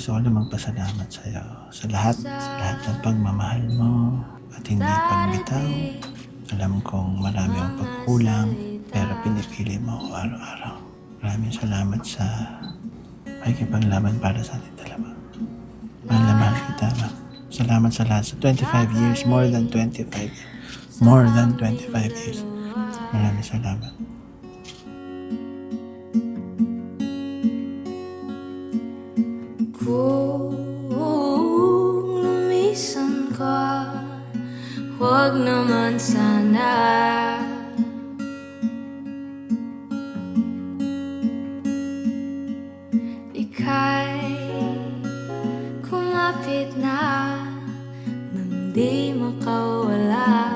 gusto ko lang magpasalamat sa'yo sa lahat ng pagmamahal mo at hindi pagbitaw. Alam kong marami ang pagkulang, pero pinipili mo ako araw-araw. Maraming salamat sa pakikipaglaban para sa ating dalawa. Mahal na mahal kita, ma. Salamat sa lahat. Sa 25 years, more than 25 years. Maraming salamat. Kung lumisan ka, huwag naman sana. Ika'y kumapit na nang di makawala.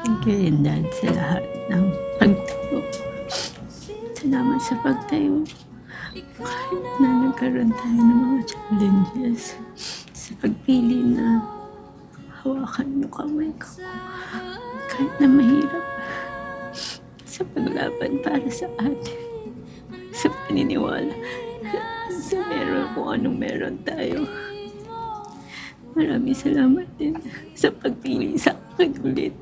Thank you, Dad, sa lahat ng pagtayo. Salamat sa pagtayo. Kahit na nagkaroon tayo ng mga challenges, sa pagpili na hawakan yung kamay ko. Kahit na mahirap, sa paglaban para sa atin, sa paniniwala, sa meron kung anong meron tayo. Maraming salamat din sa pagpili sa akin ulit.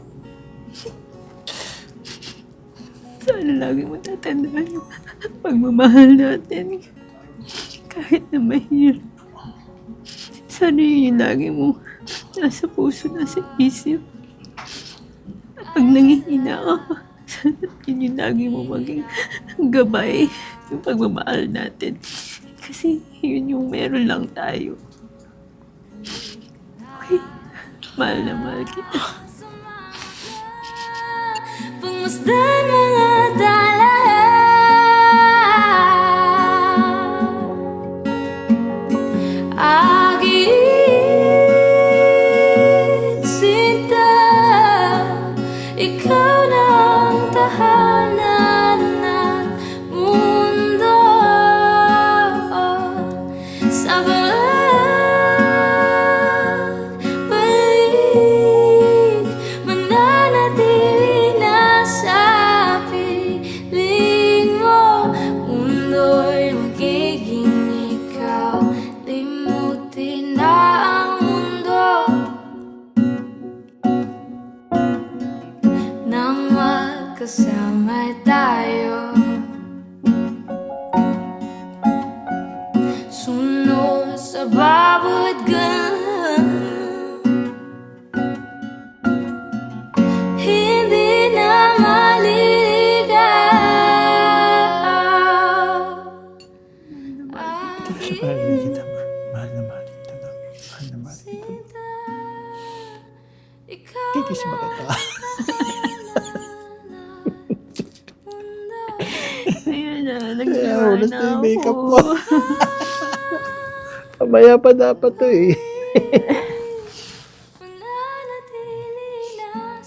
Sana lagi mo tatandaan yung pagmamahal natin. Kahit na mahirap. Sana yun yung lagi mo nasa puso, nasa isip. At pag nangihina ka, sana yun yung lagi mo maging gabay. Yung pagmamahal natin. Kasi yun yung meron lang tayo. Okay? Mahal na mahal kita. Pagmasdan mga dala, aking sinta, ikaw na ang tahanan ng mundo. Sa pagbalik, mananatili na sa piling mo. Mundo'y magiging ikaw, limutin na ang mundo. Nang magkasama tayo, sunod sa bawat galaw, hindi na maliligaw. Ito sa palagi kita, ma. Mahal na mahal kita, ma. Mahal na mahal kita. Kikis ba kita? Ayan na, Kaya nagsawa ulas na na yung makeup ako. mo. Mamaya pa dapat to eh.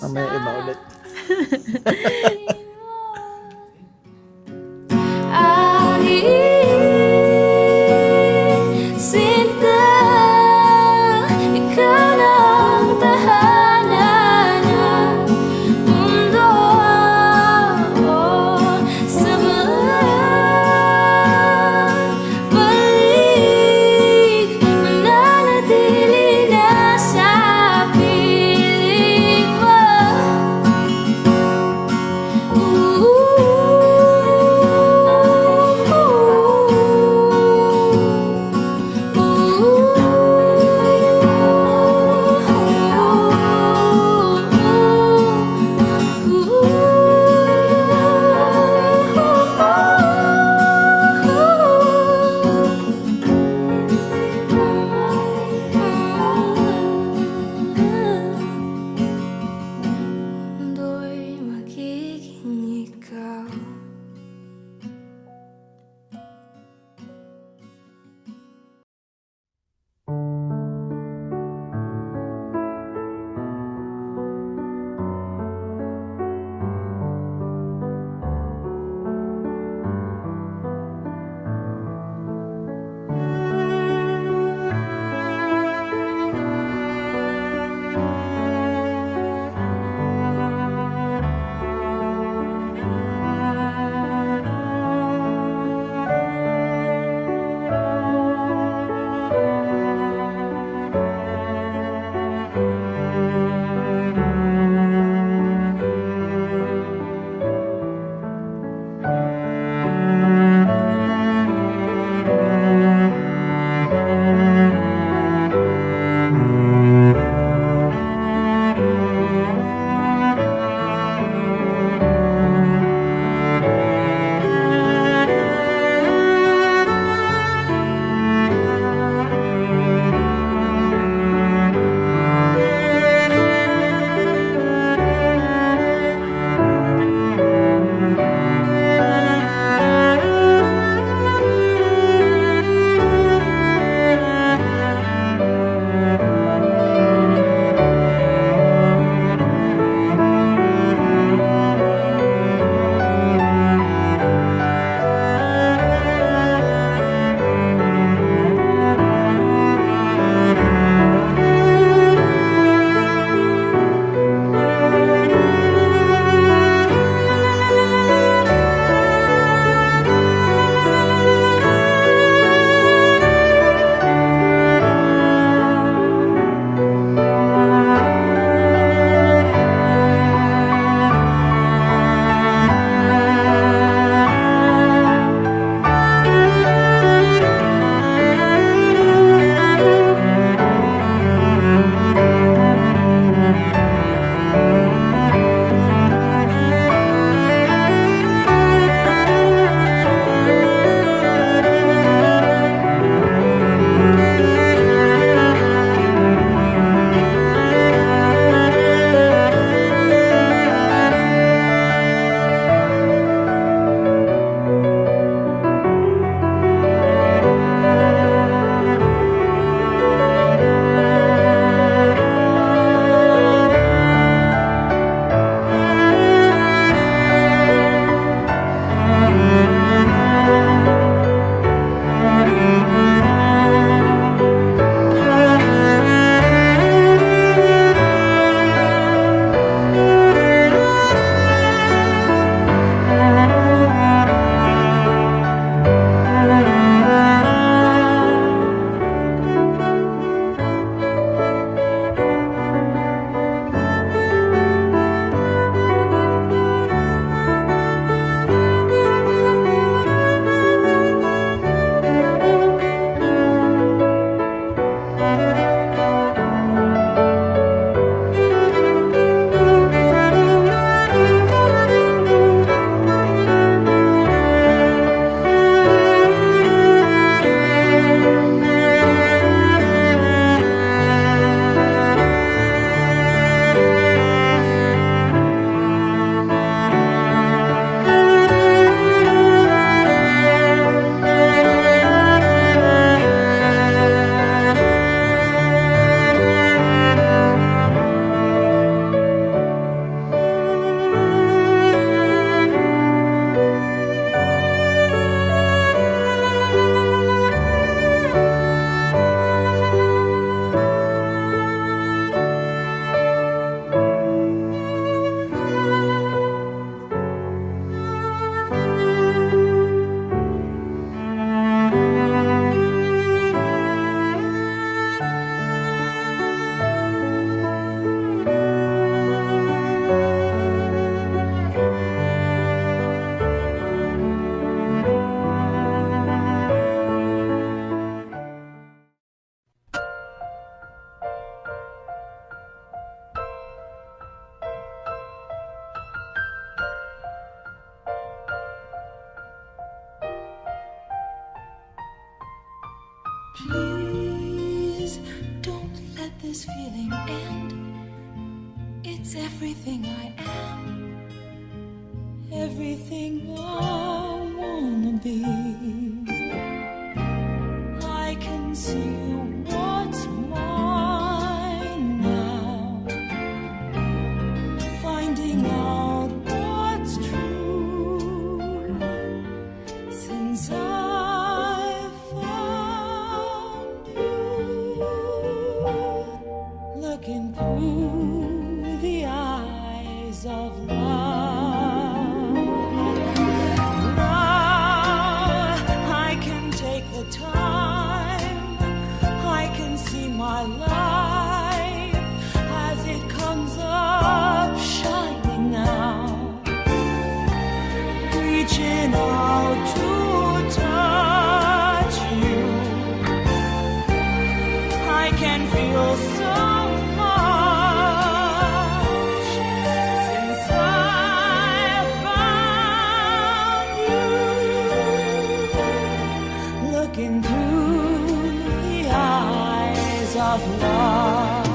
Mamaya iba ulit. Aking sinta, ikaw na ang tahanan ng mundo. Sa pagbalik, mananatili na Please don't let this feeling end. It's everything I am, everything I wanna be. I can see what's mine now, finding out what's true since I found you. Looking through the eyes of love, now I can take the time, I can see my life as it comes up shining now, reaching out to touch you. I can feel so much since I found you. Looking through the eyes of love.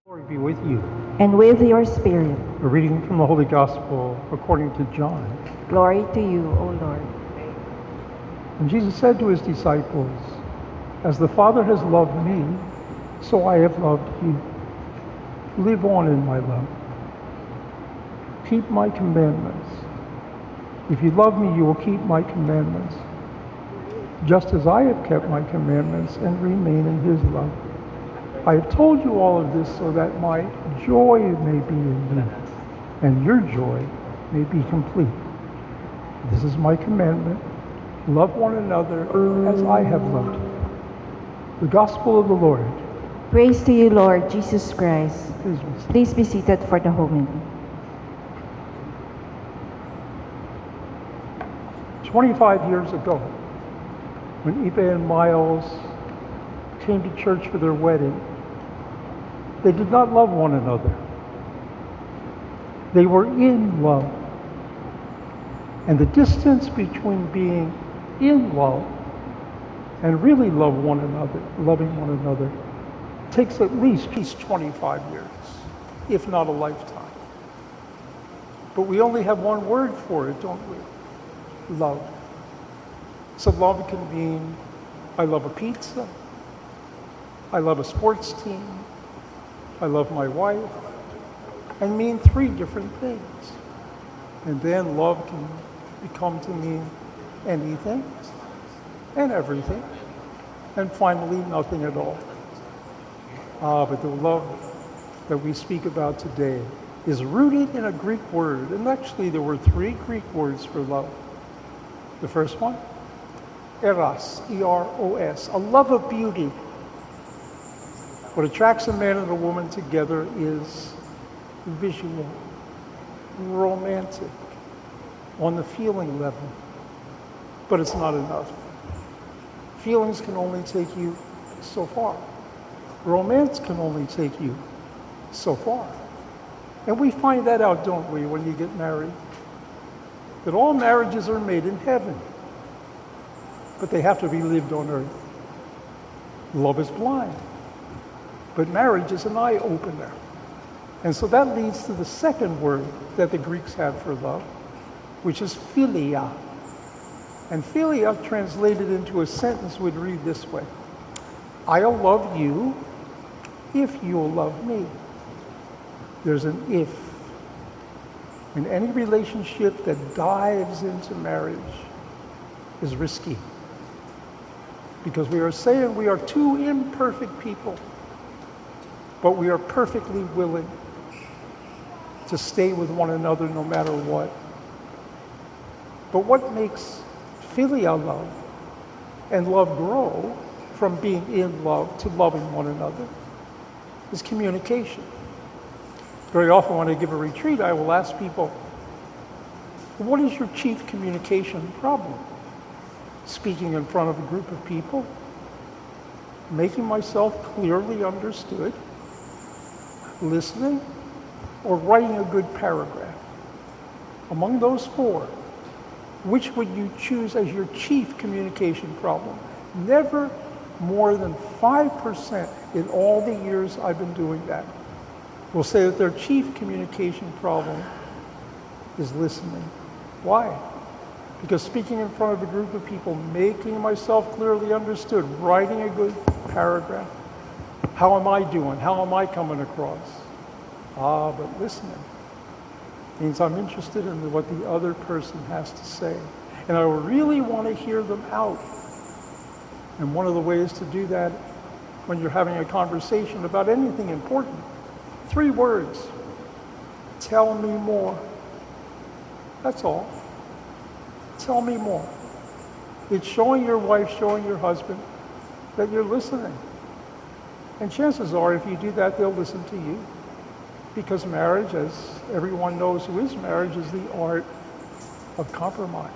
Lord be with you. And with your spirit. A reading from the Holy Gospel according to John. Glory to you, O Lord. And Jesus said to his disciples, "As the Father has loved me, so I have loved you. Live on in my love. Keep my commandments. If you love me, you will keep my commandments, just as I have kept my commandments and remain in his love. I have told you all of this so that my joy may be in you, and your joy may be complete. This is my commandment. Love one another as I have loved you." The Gospel of the Lord. Praise to you, Lord Jesus Christ. Please be seated. Please be seated for the homily. 25 years ago, when Ipe and Miles came to church for their wedding, they did not love one another. They were in love. And the distance between being in love and really loving one another, takes at least 25 years, if not a lifetime. But we only have one word for it, don't we? Love. So love can mean, I love a pizza, I love a sports team, I love my wife, and mean 3 different things. And then love can become to mean anything and everything, and finally nothing at all. But the love that we speak about today is rooted in a Greek word, and actually there were 3 Greek words for love. The first one, eros, E-R-O-S, a love of beauty. What attracts a man and a woman together is visual, romantic, on the feeling level. But it's not enough. Feelings can only take you so far. Romance can only take you so far. And we find that out, don't we, when you get married? That all marriages are made in heaven, but they have to be lived on earth. Love is blind, but marriage is an eye-opener. And so that leads to the second word that the Greeks had for love, which is philia. And philia, translated into a sentence, would read this way: I'll love you if you'll love me. There's an if. And any relationship that dives into marriage is risky, because we are saying we are 2 imperfect people, but we are perfectly willing to stay with one another no matter what. But what makes filial love and love grow from being in love to loving one another is communication. Very often when I give a retreat, I will ask people, what is your chief communication problem? Speaking in front of a group of people, making myself clearly understood, listening, or writing a good paragraph. Among those 4, which would you choose as your chief communication problem? Never more than 5% in all the years I've been doing that will say that their chief communication problem is listening. Why? Because speaking in front of a group of people, making myself clearly understood, writing a good paragraph, how am I doing? How am I coming across? But listening means I'm interested in what the other person has to say. And I really want to hear them out. And one of the ways to do that when you're having a conversation about anything important, 3 words. Tell me more. That's all. Tell me more. It's showing your wife, showing your husband that you're listening. And chances are, if you do that, they'll listen to you. Because marriage, as everyone knows who is marriage, is the art of compromise.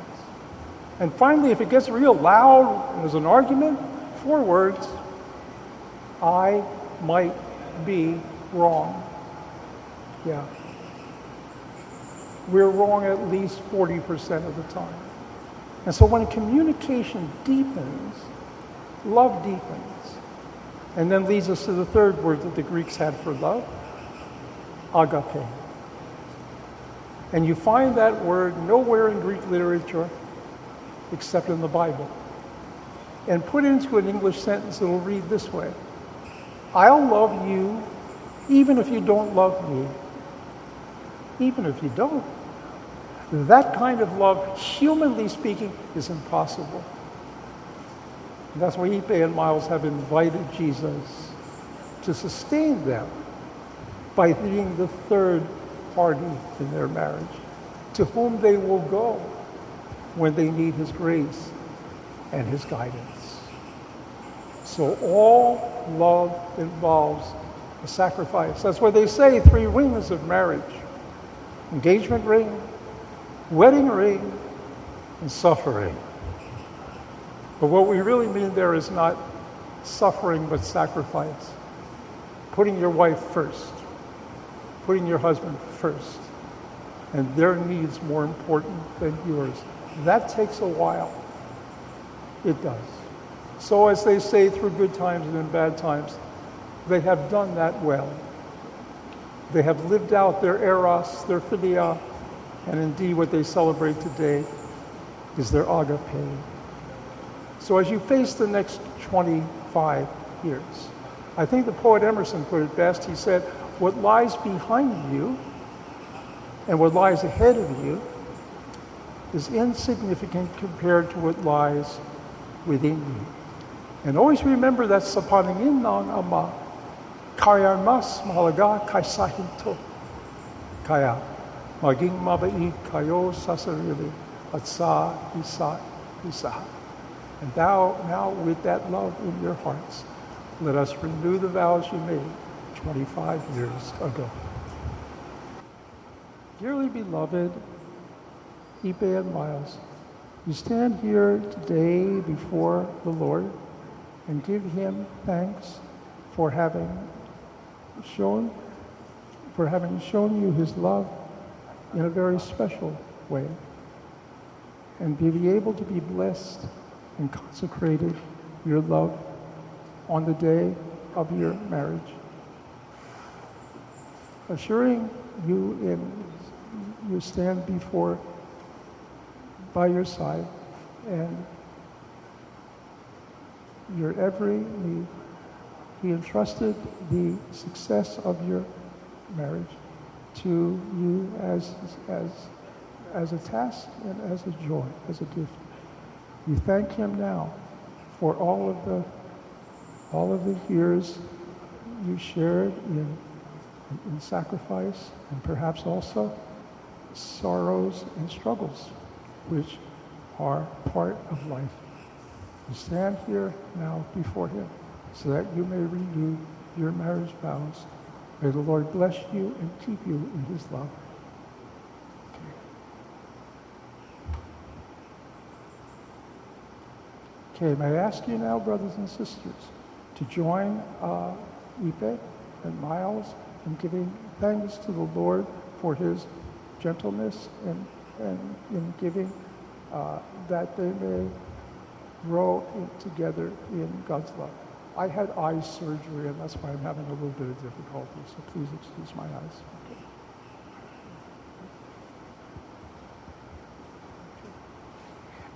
And finally, if it gets real loud and there's an argument, 4 words. I might be wrong. Yeah. We're wrong at least 40% of the time. And so when communication deepens, love deepens. And then leads us to the 3rd word that the Greeks had for love, agape. And you find that word nowhere in Greek literature except in the Bible. And put into an English sentence, it will read this way: I'll love you even if you don't love me. Even if you don't. That kind of love, humanly speaking, is impossible. And that's why Ipe and Miles have invited Jesus to sustain them by being the 3rd party in their marriage, to whom they will go when they need his grace and his guidance. So all love involves a sacrifice. That's why they say 3 rings of marriage: engagement ring, wedding ring, and suffering. But what we really mean there is not suffering, but sacrifice. Putting your wife first, putting your husband first, and their needs more important than yours. That takes a while. It does. So as they say, through good times and in bad times, they have done that well. They have lived out their eros, their philia, and indeed what they celebrate today is their agape. So as you face the next 25 years, I think the poet Emerson put it best. He said, what lies behind you and what lies ahead of you is insignificant compared to what lies within you. And always remember that sa paningin ng Ama, kaya mas mahalaga kaysa hinto. Kaya maging mabait kayo sa sarili at sa isa't isa. And now with that love in your hearts, let us renew the vows you made 25 years ago. Dearly beloved, Ipe and Miles, you stand here today before the Lord and give him thanks for having shown you his love in a very special way, and be able to be blessed and consecrated your love on the day of your marriage. Assuring you you stand by your side, and your every need. He entrusted the success of your marriage to you as a task and as a joy, as a gift. You thank him now for all of the years you shared in sacrifice, and perhaps also sorrows and struggles, which are part of life. You stand here now before him so that you may renew your marriage vows. May the Lord bless you and keep you in his love. Okay, may I ask you now, brothers and sisters, to join Ipe and Miles in giving thanks to the Lord for his gentleness and in giving that they may grow together in God's love. I had eye surgery, and that's why I'm having a little bit of difficulty, so please excuse my eyes. Okay.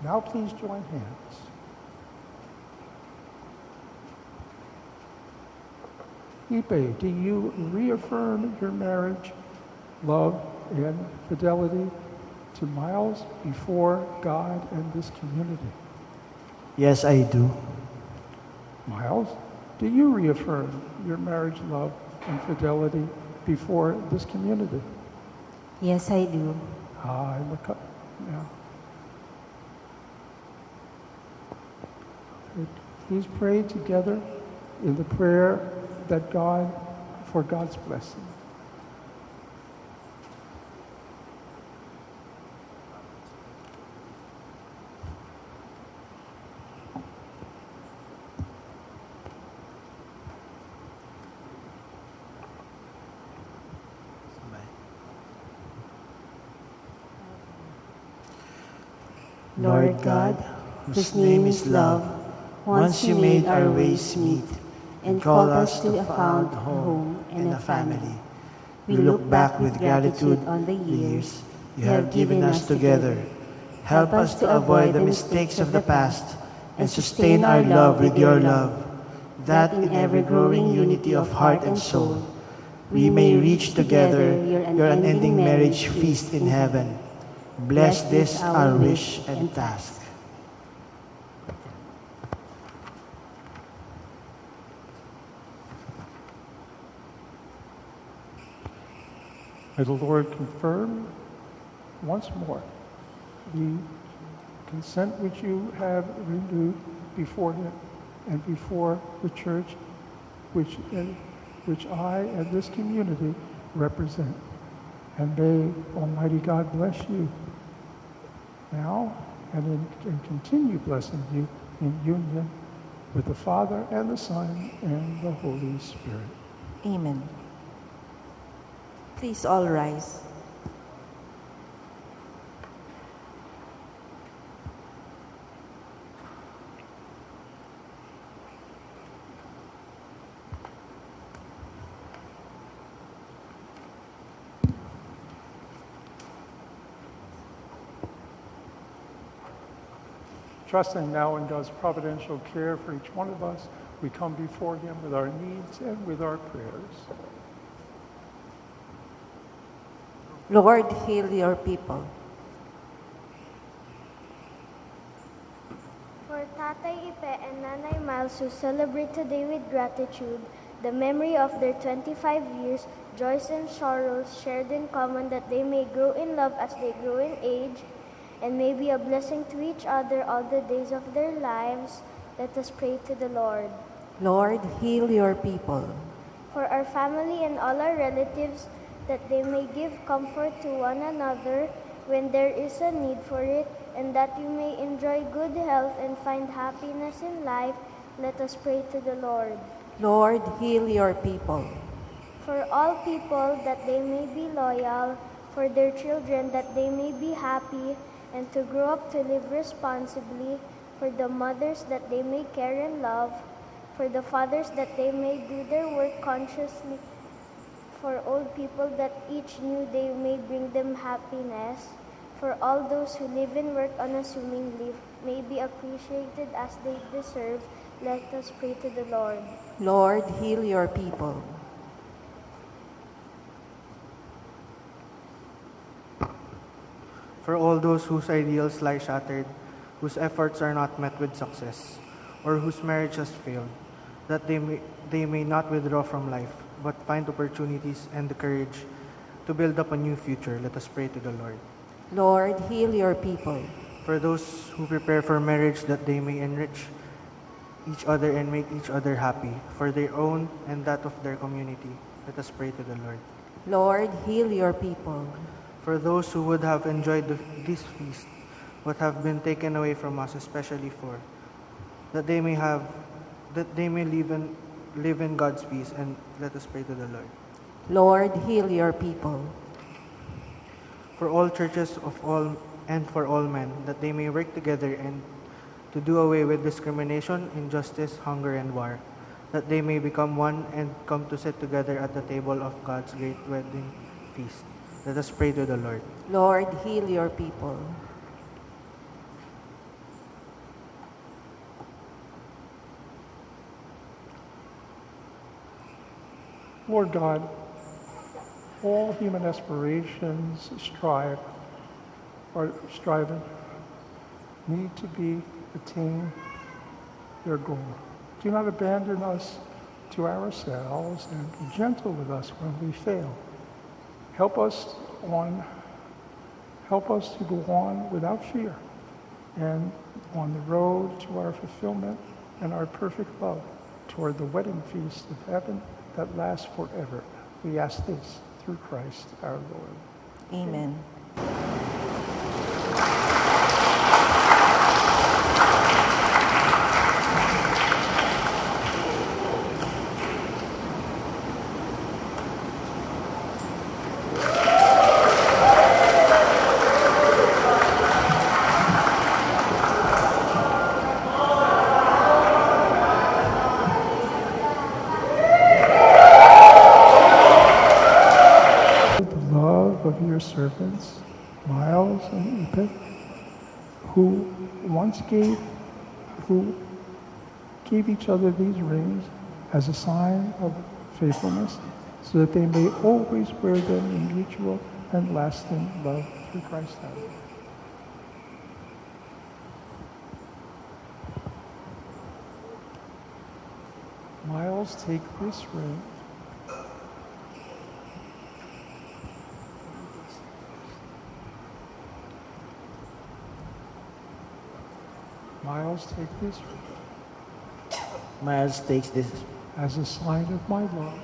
Now please join hands. Ipe, do you reaffirm your marriage, love, and fidelity to Miles before God and this community? Yes, I do. Miles, do you reaffirm your marriage, love, and fidelity before this community? Yes, I do. I look up now. Please pray together in the prayer that for God's blessing. Lord God, whose name is love, once you made our ways meet and called us to a found home and a family. We look back with gratitude on the years you have given us together. Help us to avoid the mistakes of the past and sustain our love with your love, that in ever-growing unity of heart and soul, we may reach together your unending marriage feast in heaven. Bless this our wish and task. May the Lord confirm once more the consent which you have renewed before Him and before the church, which I and this community represent. And may Almighty God bless you now and continue blessing you in union with the Father and the Son and the Holy Spirit. Amen. Please all rise. Trusting now in God's providential care for each one of us, we come before Him with our needs and with our prayers. Lord, heal your people. For Tatay Ipe and Nanay Miles, who celebrate today with gratitude the memory of their 25 years, joys and sorrows shared in common, that they may grow in love as they grow in age, and may be a blessing to each other all the days of their lives, let us pray to the Lord. Lord, heal your people. For our family and all our relatives, that they may give comfort to one another when there is a need for it, and that you may enjoy good health and find happiness in life, let us pray to the Lord. Lord, heal your people. For all people, that they may be loyal, for their children, that they may be happy, and to grow up to live responsibly, for the mothers, that they may care and love, for the fathers, that they may do their work consciously, for old people, that each new day may bring them happiness, for all those who live and work unassumingly may be appreciated as they deserve, let us pray to the Lord. Lord, heal your people. For all those whose ideals lie shattered, whose efforts are not met with success, or whose marriage has failed, that they may not withdraw from life, but find opportunities and the courage to build up a new future, let us pray to the Lord. Lord, heal your people. For those who prepare for marriage, that they may enrich each other and make each other happy, for their own and that of their community, let us pray to the Lord. Lord, heal your people. For those who would have enjoyed this feast, but have been taken away from us, especially that they may live in God's peace, and let us pray to the Lord. Lord, heal your people. For all churches of all and for all men, that they may work together and to do away with discrimination, injustice, hunger, and war, that they may become one and come to sit together at the table of God's great wedding feast. Let us pray to the Lord. Lord, heal your people. Lord God, all human aspirations striving need to be attain their goal. Do not abandon us to ourselves and be gentle with us when we fail. Help us to go on without fear and on the road to our fulfillment and our perfect love toward the wedding feast of heaven that lasts forever. We ask this through Christ our Lord. Amen. The love of your servants, Miles and Epith, who gave each other these rings as a sign of faithfulness, so that they may always wear them in mutual and lasting love through Christ our Lord. Miles, take this ring. Miles, take this Miles takes this as a sign of my love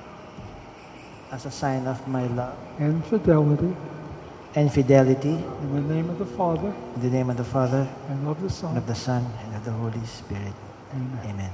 as a sign of my love and fidelity and fidelity. in the name of the Father In the name of the Father, and of the and Son. of the Son, and of the Holy Spirit. Amen. Amen.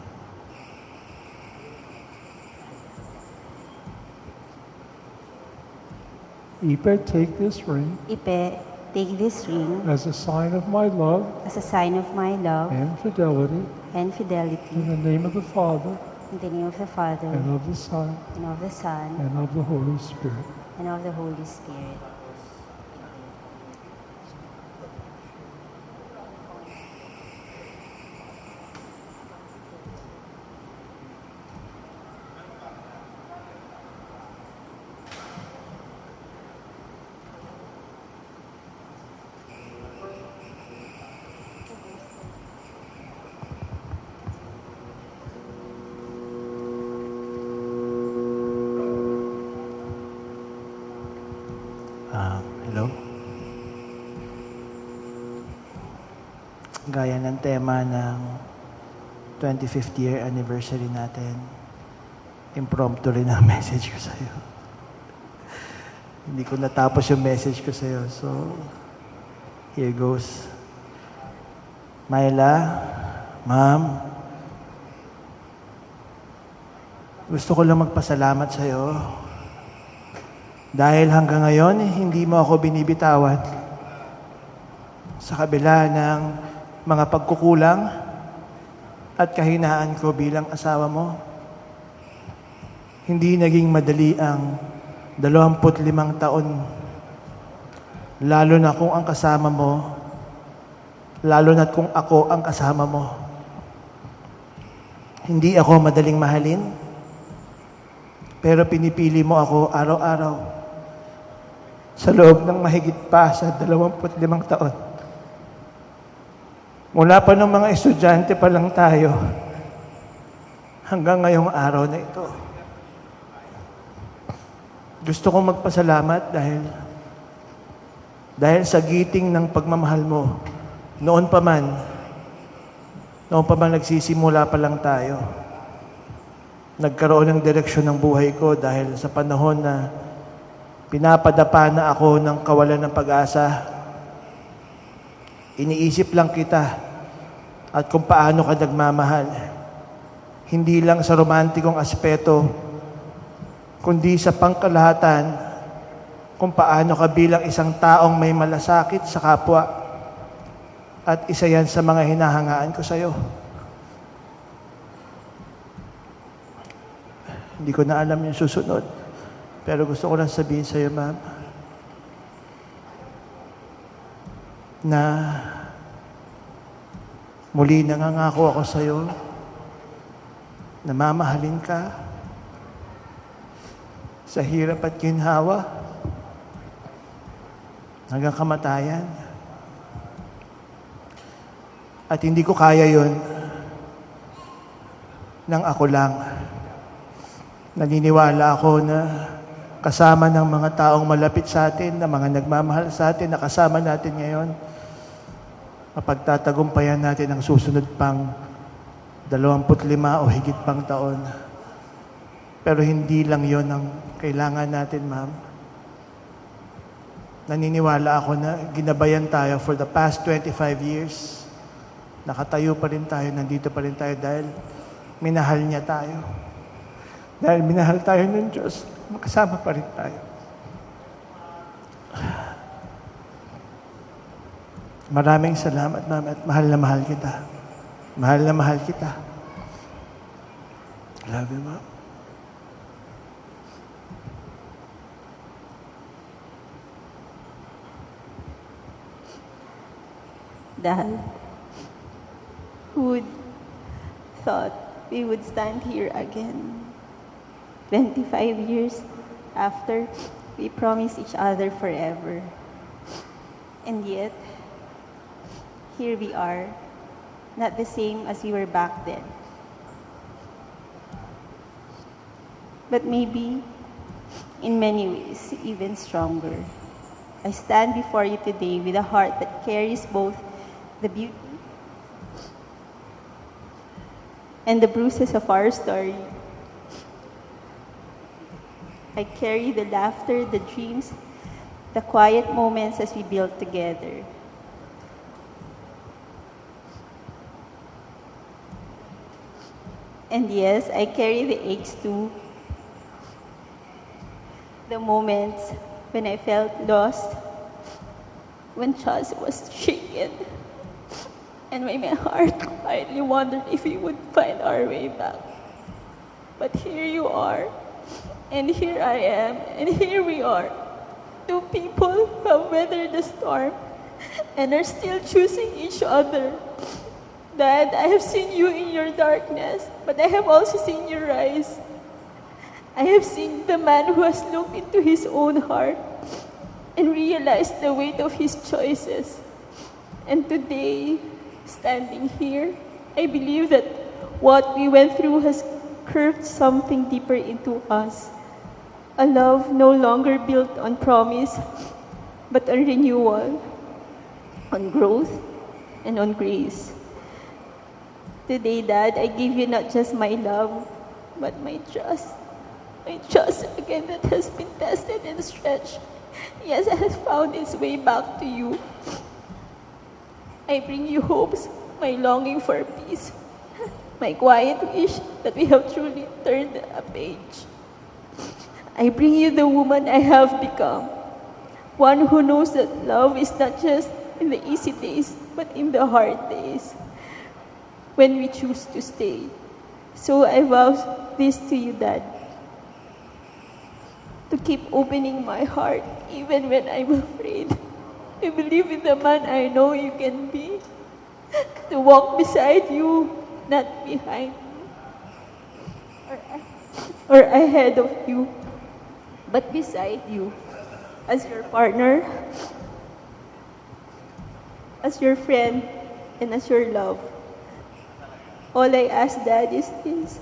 Ipe, take this ring Ipe, take this ring as a sign of my love as a sign of my love and fidelity and fidelity in the name of the Father in the name of the Father and of the Son and of the Son and of the Holy Spirit. and of the Holy Spirit. Hello? Gaya ng tema ng 25th year anniversary natin, impromptu rin ang message ko sa'yo. Hindi ko natapos yung message ko sa'yo. So, here goes. Myla, Ma'am, gusto ko lang magpasalamat sa'yo. Dahil hanggang ngayon, hindi mo ako binibitawan. Sa kabila ng mga pagkukulang at kahinaan ko bilang asawa mo, hindi naging madali ang 25 taon. Lalo na kung ang kasama mo, lalo na kung ako ang kasama mo. Hindi ako madaling mahalin, pero pinipili mo ako araw-araw. Sa loob ng mahigit pa sa 25 taon. Mula pa ng mga estudyante pa lang tayo, hanggang ngayong araw na ito. Gusto kong magpasalamat dahil sa giting ng pagmamahal mo, noon pa man nagsisimula pa lang tayo. Nagkaroon ng direksyon ng buhay ko dahil sa panahon na pinapadapa na ako ng kawalan ng pag-asa. Iniisip lang kita at kung paano ka nagmamahal. Hindi lang sa romantikong aspeto, kundi sa pangkalahatan kung paano ka bilang isang taong may malasakit sa kapwa At isa yan sa mga hinahangaan ko sa'yo. Hindi ko na alam yung susunod. Pero gusto ko lang sabihin sa'yo, ma'am, na muli nangangako ako sa'yo na mamahalin ka sa hirap at ginhawa hanggang kamatayan. At hindi ko kaya yon nang ako lang. Naniniwala ako na kasama ng mga taong malapit sa atin, na mga nagmamahal sa atin, na kasama natin ngayon, mapagtatagumpayan natin ang susunod pang 25 o higit pang taon. Pero hindi lang yon ang kailangan natin, ma'am. Naniniwala ako na ginabayan tayo for the past 25 years. Nakatayo pa rin tayo, nandito pa rin tayo dahil minahal niya tayo. Dahil minahal tayo ng Diyos, makasama pa rin tayo. Maraming salamat, ma'am, at mahal na mahal kita. Mahal na mahal kita. Love you, ma'am. Dad, who would thought we would stand here again 25 years after we promised each other forever? And yet, here we are, not the same as we were back then. But maybe, in many ways, even stronger. I stand before you today with a heart that carries both the beauty and the bruises of our story. I carry the laughter, the dreams, the quiet moments as we build together. And yes, I carry the aches too. The moments when I felt lost, when trust was shaken, and when my heart quietly wondered if we would find our way back. But here you are, and here I am, and here we are. Two people who have weathered the storm and are still choosing each other. Dad, I have seen you in your darkness, but I have also seen your rise. I have seen the man who has looked into his own heart and realized the weight of his choices. And today, standing here, I believe that what we went through has curved something deeper into us. A love no longer built on promise, but on renewal, on growth, and on grace. Today, Dad, I give you not just my love, but my trust. My trust again that has been tested and stretched. Yes, it has found its way back to you. I bring you hopes, my longing for peace, my quiet wish that we have truly turned a page. I bring you the woman I have become, one who knows that love is not just in the easy days, but in the hard days, when we choose to stay. So I vow this to you, Dad, to keep opening my heart even when I'm afraid, to believe in the man I know you can be, to walk beside you, not behind or ahead of you, but beside you, as your partner, as your friend, and as your love. All I ask, Dad, is this: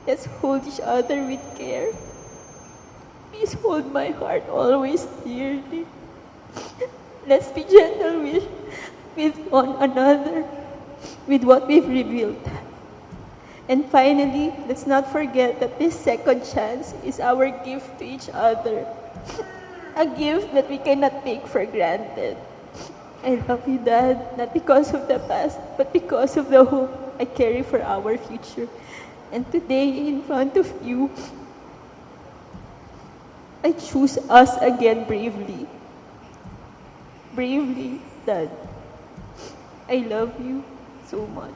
let's hold each other with care. Please hold my heart always dearly. Let's be gentle with one another, with what we've revealed. And finally, let's not forget that this second chance is our gift to each other. A gift that we cannot take for granted. I love you, Dad, not because of the past, but because of the hope I carry for our future. And today, in front of you, I choose us again bravely. Bravely, Dad. I love you so much.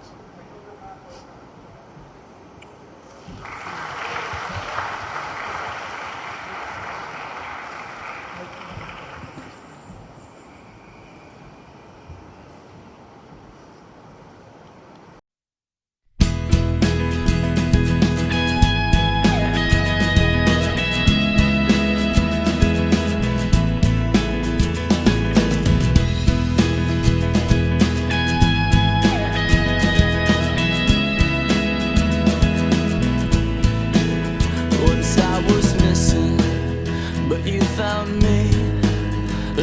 Once I was missing, but you found me,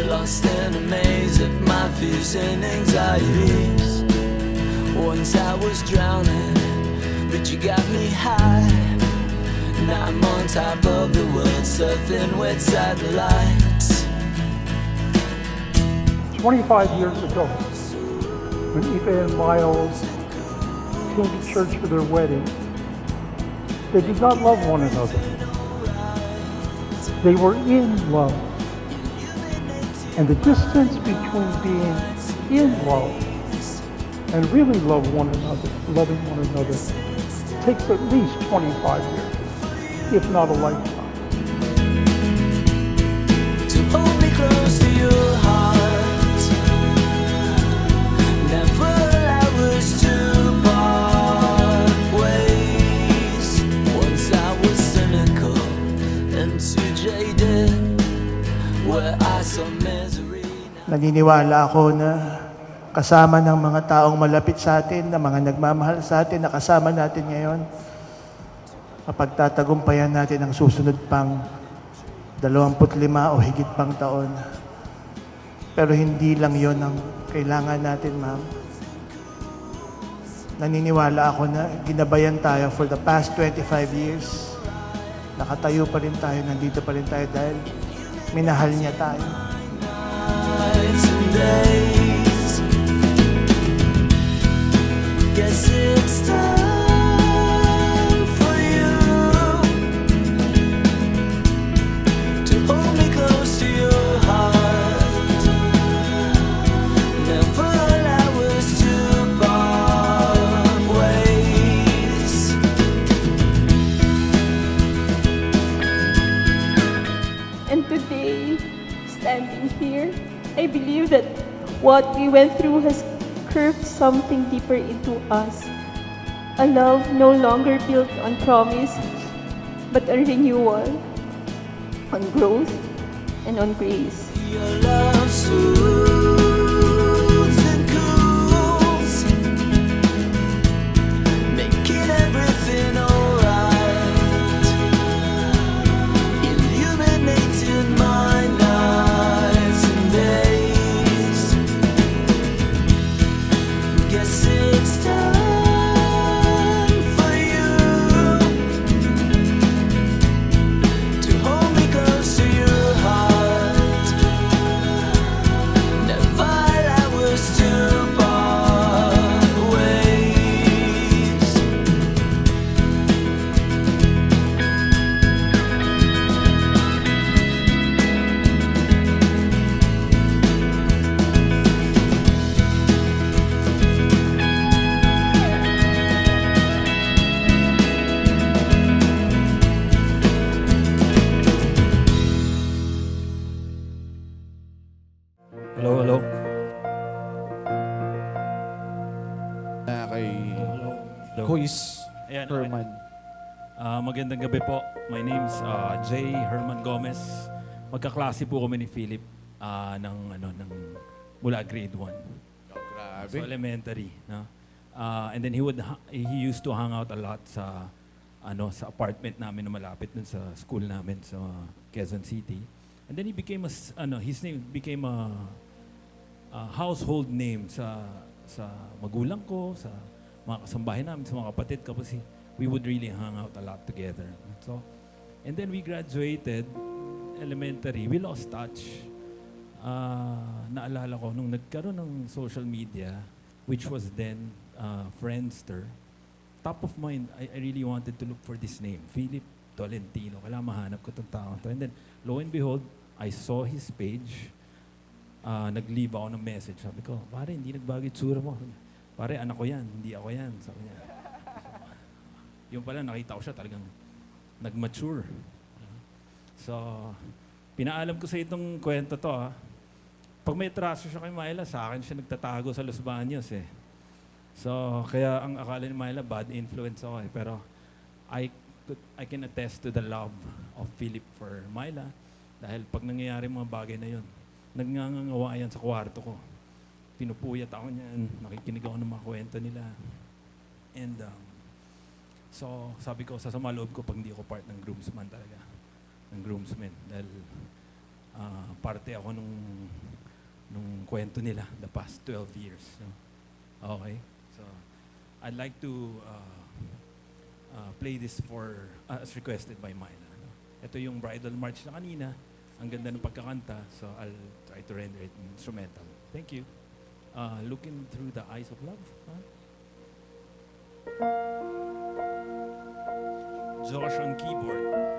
lost in a maze of my fears and anxieties. Once I was drowning, but you got me high. Now I'm on top of the world, surfing with satellites. 25 years ago, when Eva and Miles came to church for their wedding, they did not love one another. They were in love. And the distance between being in love and really loving one another, takes at least 25 years, if not a lifetime. To hold me close to your heart, never allow us to part ways. Once I was cynical and too jaded, where I saw misery. Naniniwala ako na kasama ng mga taong malapit sa atin, na mga nagmamahal sa atin, na kasama natin ngayon, mapagtatagumpayan natin ang susunod pang 25 o higit pang taon. Pero hindi lang yon ang kailangan natin, ma'am. Naniniwala ako na ginabayan tayo for the past 25 years. Nakatayo pa rin tayo, nandito pa rin tayo dahil minahal niya tayo. Nights and days, guess it's time for you to hold me close to your heart, never allow us to part ways. And today, standing here, I believe that what we went through has curved something deeper into us. A love no longer built on promise, but a renewal on growth and on grace. Your love soothes and cools, making everything alright, illuminating my nights and days. Guess it's time for you to hold me close to your heart, never allow us to part ways. Hello, hello. Kay Hello. Kuis Ayan, Herman. magandang gabi po. My name's J. Herman Gomez. Magkaklase po kami ni Philip ng mula grade 1. Grabe. So elementary, no? And then he used to hang out a lot sa sa apartment namin na malapit dun sa school namin sa Quezon City. And then he became his name became a household name sa magulang ko, sa mga kasambahay namin, sa mga kapatid ko kasi we would really hang out a lot together. So, and then we graduated elementary, we lost touch. Naalala ko nung nagkaroon ng social media, which was then Friendster, top of mind, I really wanted to look for this name, Philip Tolentino. Kailangan mahanap ko itong tao to. And then, lo and behold, I saw his page. nag-leave ako ng message. Sabi ko, pare, hindi nagbago yung tsura mo. Pare, anak ko yan, hindi ako yan. Sabi niya. Yung pala, nakita ko siya talagang nag-mature. So, pinaalam ko sa itong kwento to, ha. Pag may traso siya kay Myla, sa akin siya nagtatago sa Los Baños, eh. So, kaya ang akala ni Myla, bad influence ako, eh. Pero, I can attest to the love of Philip for Myla. Dahil pag nangyayari mga bagay na yun, nagngangawa yan sa kwarto ko. Pinupuyat ako niyan, nakikinig ako ng mga kwento nila. And, so, sabi ko, sa sama loob ko pag hindi ako part ng groomsman talaga. Ng groomsmen. Dahil parte ako nung kwento nila the past 12 years. No? Okay? So, I'd like to play this for, as requested by Myla. No? Ito yung bridal march na kanina. Ang ganda ng pagkakanta. So, I'll try to render it instrumental. Thank you. Looking through the eyes of love. Huh? Josh on keyboard.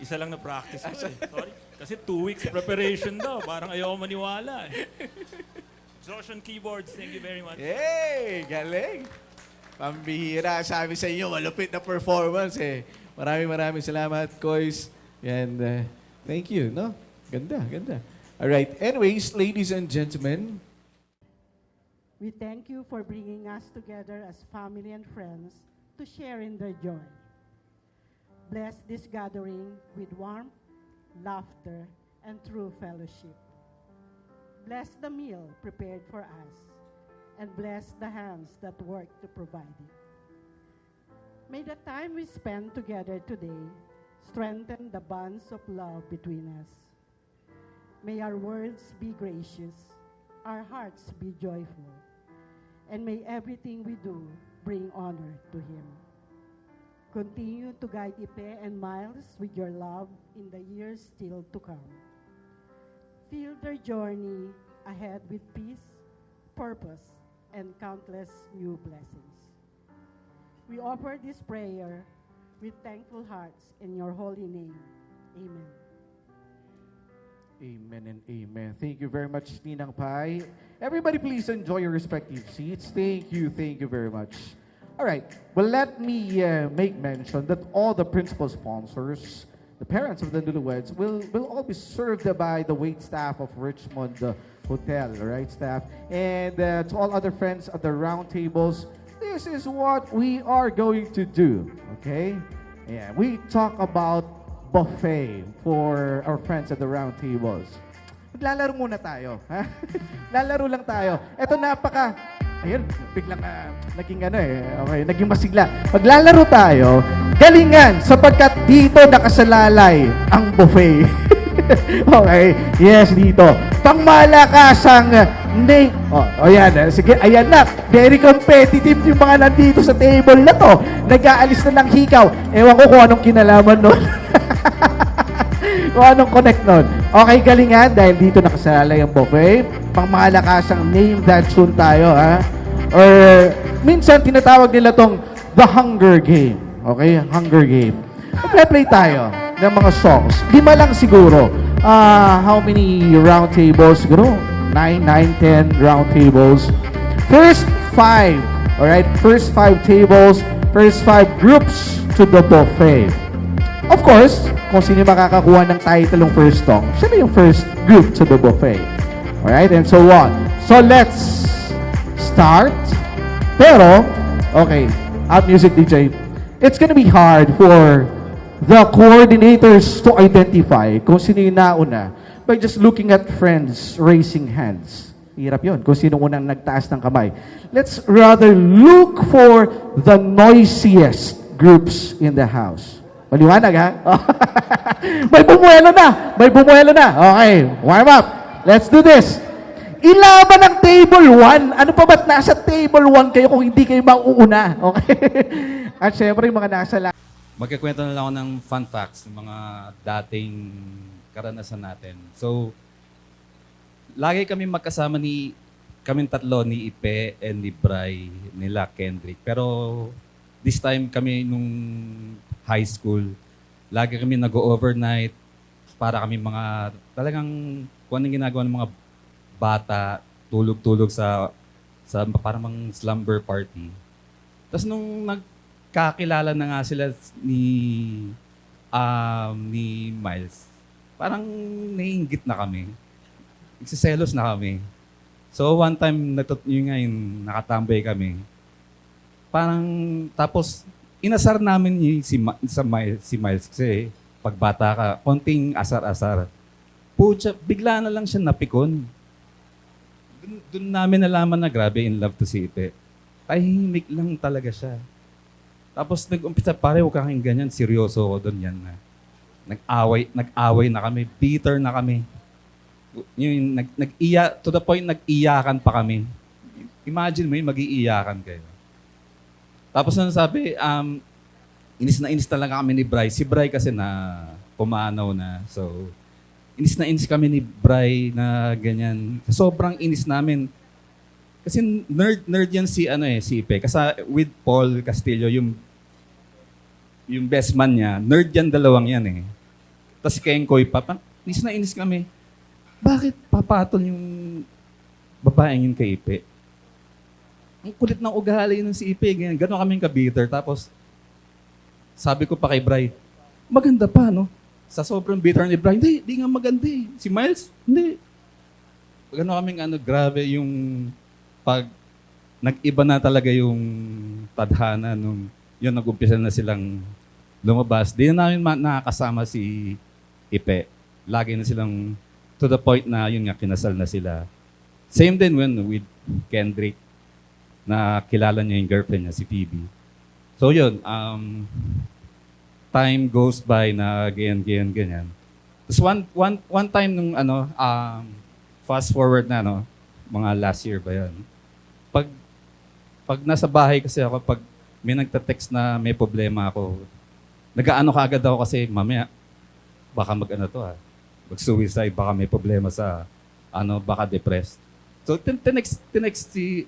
Isa lang na practice ko eh. Sorry. Kasi 2 weeks preparation daw. Parang ayaw maniwala eh. Josh on keyboards, thank you very much. Hey! Galing! Pambihira. Sabi sa inyo, malupit na performance eh. Maraming salamat, Kois. And thank you, no? Ganda, ganda. All right. Anyways, ladies and gentlemen, We thank you for bringing us together as family and friends to share in their joy. Bless this gathering with warmth, laughter, and true fellowship. Bless the meal prepared for us, and bless the hands that work to provide it. May the time we spend together today strengthen the bonds of love between us. May our words be gracious, our hearts be joyful, and may everything we do bring honor to Him. Continue to guide Ipe and Miles with your love in the years still to come. Fill their journey ahead with peace, purpose, and countless new blessings. We offer this prayer with thankful hearts in your holy name. Amen. Amen and amen. Thank you very much, Ninang Pai. Everybody, please enjoy your respective seats. Thank you very much. All right, well, let me make mention that all the principal sponsors, the parents of the newlyweds, will all be served by the wait staff of Richmond Hotel, right, staff? And to all other friends at the round tables, this is what we are going to do, okay? Yeah, we talk about buffet for our friends at the round tables. Maglalaro muna tayo. Ha? Lalaro lang tayo. Ito ayun, biglang naging naging masigla. Maglalaro tayo, galingan, sapagkat dito nakasalalay ang buffet. Okay, yes, dito. Pangmalakasang name. Ayan, sige, ayan na. Very competitive yung mga nandito sa table na to. Nag-aalis na ng hikaw. Ewan ko kung anong kinalaman nun. Kung anong connect nun. Okay, galingan, dahil dito nakasalalay ang buffet. Pangmalakasang name that tune tayo, ha? Or minsan tinatawag nila tong The Hunger Game. Okay, Hunger Game. Play tayo ng mga songs. 5 lang siguro. How many round tables? Siguro 9, 10 round tables. First 5. Alright? First 5 tables. First 5 groups to the buffet. Of course, kung sino makakakuha ng title ng first song, siya na yung first group to the buffet. Alright? And so on. So let's start. Pero, okay, music DJ, it's gonna be hard for the coordinators to identify kung sino yung nauna by just looking at friends raising hands. Hirap yun, kung sino unang nagtaas ng kamay. Let's rather look for the noisiest groups in the house. Maliwanag, ha? May bumuelo na! May bumuelo na! Okay, warm up. Let's do this. Ilaban ng table 1. Ano pa ba't nasa table 1 kayo kung hindi kayo mauuna? Okay? At syempre, yung mga nasa Magkikwento na lang ako ng fun facts ng mga dating karanasan natin. So, lagi kami magkasama kaming tatlo, ni Ipe and ni Bray, nila Kendrick. Pero this time kami nung high school, lagi kami nag-overnight para kami mga talagang kung anong ginagawa ng mga bata, tulog-tulog sa parang slumber party. Tapos nung nagkakilala na nga sila ni Miles, parang naiinggit na kami. Nagsiselos na kami. So one time, yung nakatambay kami. Parang, tapos, inasar namin si Miles kasi pagbata ka, konting asar-asar. Pucha, bigla na lang siya napikon. Doon namin nalaman na grabe in love to si Ipe. Tahimik lang talaga siya. Tapos nag-umpisa, pare, huwag kang ganyan, seryoso ko doon yan na. Nag-away na kami, bitter na kami. Yung to the point, nag-iyakan pa kami. Imagine mo yun, mag-iiyakan kayo. Tapos nang sabi, inis na lang kami ni Bray. Si Bray kasi na pumanaw na. So, inis na inis kami ni Bray na ganyan. Sobrang inis namin. Kasi nerd yan si Ipe. Kasi with Paul Castillo, yung best man niya, nerd yan, dalawang yan eh. Tapos si Kenkoy pa, inis na inis kami. Bakit papatol yung babaeng yun kay Ipe? Ang kulit ng ugali nun si Ipe. Gano'n kaming ka-bitter. Tapos, sabi ko pa kay Bray, maganda pa, no? Sa sobrang bitter ni Bray, hindi nga maganda eh. Si Miles, hindi. gano'n kaming grabe yung pag nag-iba na talaga yung tadhana nung yun nag-umpisa na silang lumabas. Di na namin nakakasama si Ipe. Lagi na silang to the point na yun nga, kinasal na sila. Same din with Kendrick, na kilala niya yung girlfriend niya, si Phoebe. So yun, time goes by na ganyan. Tapos one time nung fast forward na, mga last year ba yun, pag nasa bahay kasi ako, pag may nagta-text na may problema ako, nag-aano kaagad ako kasi mamaya, baka mag-suicide, baka may problema sa, baka depressed. So, tinext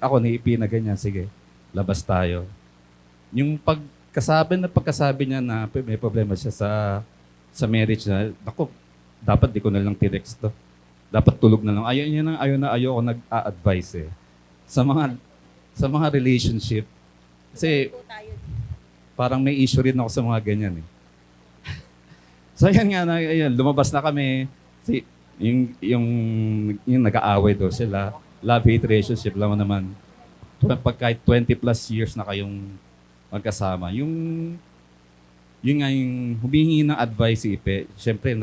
ako ni EP na ganyan, sige, labas tayo. Yung pagkasabi niya na may problema siya sa marriage na, ako, dapat di ko na lang tinext to. Dapat tulog na lang. Ayaw ako nag-a-advise eh. Sa mga relationship, kasi parang may issue rin ako sa mga ganyan eh. So yan nga, lumabas na kami. Yung nag-aaway daw sila. Love-hate relationship lang naman. Kahit 20 plus years na kayong magkasama. Yung humingi ng advice si Ipe, syempre,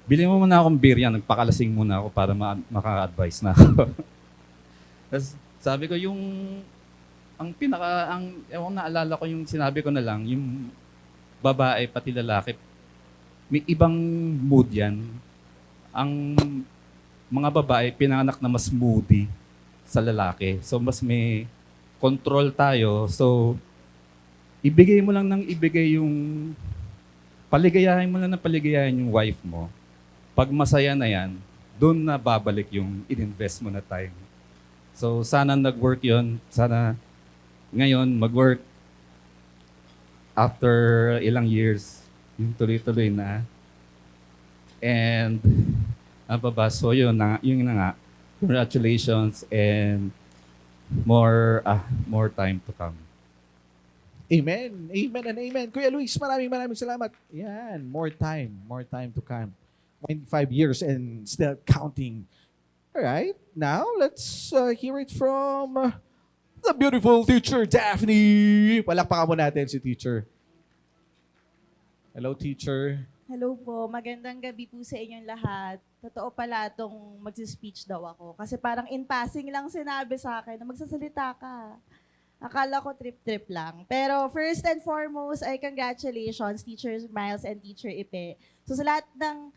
bili mo muna akong beer yan, nagpakalasing muna ako para maka-advise na ako. Tapos sabi ko, ewan naalala ko yung sinabi ko na lang, yung babae pati lalaki, may ibang mood yan. Ang mga babae, pinanganak na mas moody sa lalaki. So, mas may control tayo. So, ibigay mo lang paligayahin mo lang ng paligayahin yung wife mo. Pag masaya na yan, doon na babalik yung in-invest mo na time. So, sana nag-work yon. Sana ngayon mag-work after ilang years, yung tuloy-tuloy na. And, so yun na nga. Congratulations and more time to come. Amen. Amen and amen. Kuya Luis, maraming salamat. Yan, more time to come. 25 years and still counting. All right, now let's hear it from the beautiful teacher, Daphne. Palakpakan mo natin si teacher. Hello, teacher. Hello po, magandang gabi po sa inyong lahat. Totoo pala itong mag-speech daw ako. Kasi parang in passing lang sinabi sa akin na magsasalita ka. Akala ko trip-trip lang. Pero first and foremost, ay congratulations, Teacher Miles and Teacher Ipe. So sa lahat ng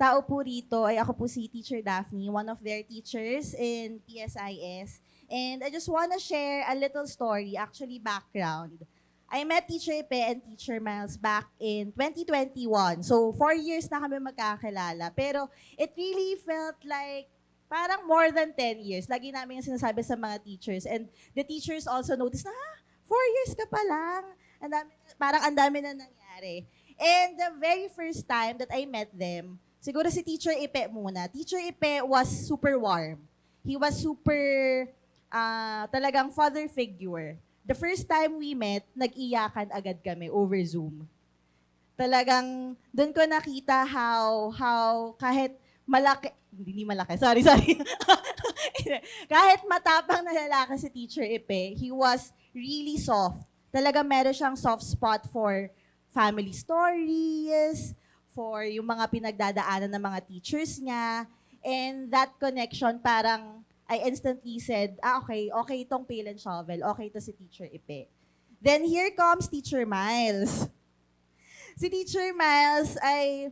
tao po rito, ay ako po si Teacher Daphne, one of their teachers in PSIS. And I just wanna share a little story, actually background. I met Teacher Ipe and Teacher Miles back in 2021. So 4 years na kami magkakilala. Pero it really felt like parang more than 10 years. Lagi namin yung sinasabi sa mga teachers. And the teachers also noticed na, 4 years ka pa lang. Parang ang dami na nangyari. And the very first time that I met them, siguro si Teacher Ipe muna. Teacher Ipe was super warm. He was super, talagang father figure. The first time we met, nag-iyakan agad kami over Zoom. Talagang, doon ko nakita how kahit sorry. Kahit matapang na lalaki si Teacher Ipe, he was really soft. Talaga meron siyang soft spot for family stories, for yung mga pinagdadaanan ng mga teachers niya. And that connection parang, I instantly said, okay itong pail and shovel. Okay to si Teacher Ipe. Then here comes Teacher Miles. Si Teacher Miles ay,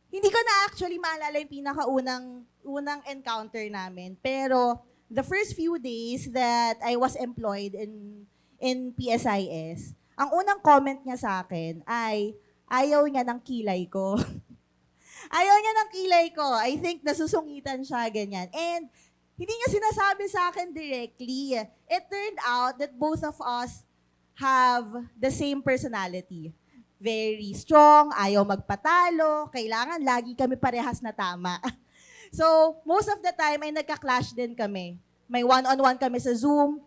hindi ko na actually maalala yung pinakaunang encounter namin. Pero the first few days that I was employed in PSIS, ang unang comment niya sa akin ay, ayaw niya ng kilay ko. Ayaw niya ng kilay ko. I think nasusungitan siya, ganyan. And hindi niya sinasabi sa akin directly. It turned out that both of us have the same personality. Very strong, ayaw magpatalo, kailangan lagi kami parehas na tama. So, most of the time ay nagka-clash din kami. May one-on-one kami sa Zoom,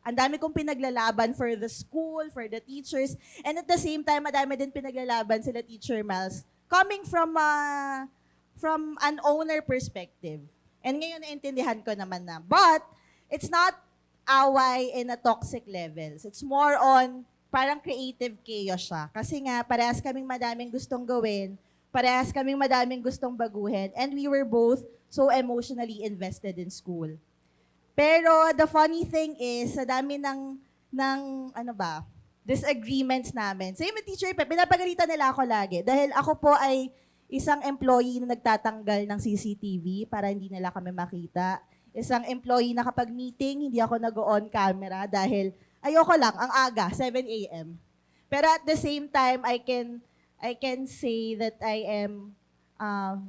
ang dami kong pinaglalaban for the school, for the teachers, and at the same time, madami din pinaglalaban sila Teacher Miles, coming from an owner perspective. And ngayon, naintindihan ko naman na. But, it's not away in a toxic levels. It's more on parang creative chaos siya. Kasi nga, parehas kaming madaming gustong gawin, parehas kaming madaming gustong baguhin, and we were both so emotionally invested in school. Pero the funny thing is, sa dami ng disagreements namin. So yung teacher, pinapagalitan nila ako lagi. Dahil ako po ay isang employee na nagtatanggal ng CCTV para hindi nila kami makita. Isang employee na kapag meeting, hindi ako nag-on camera dahil ayoko lang, ang aga, 7 a.m. Pero at the same time, I can say that I am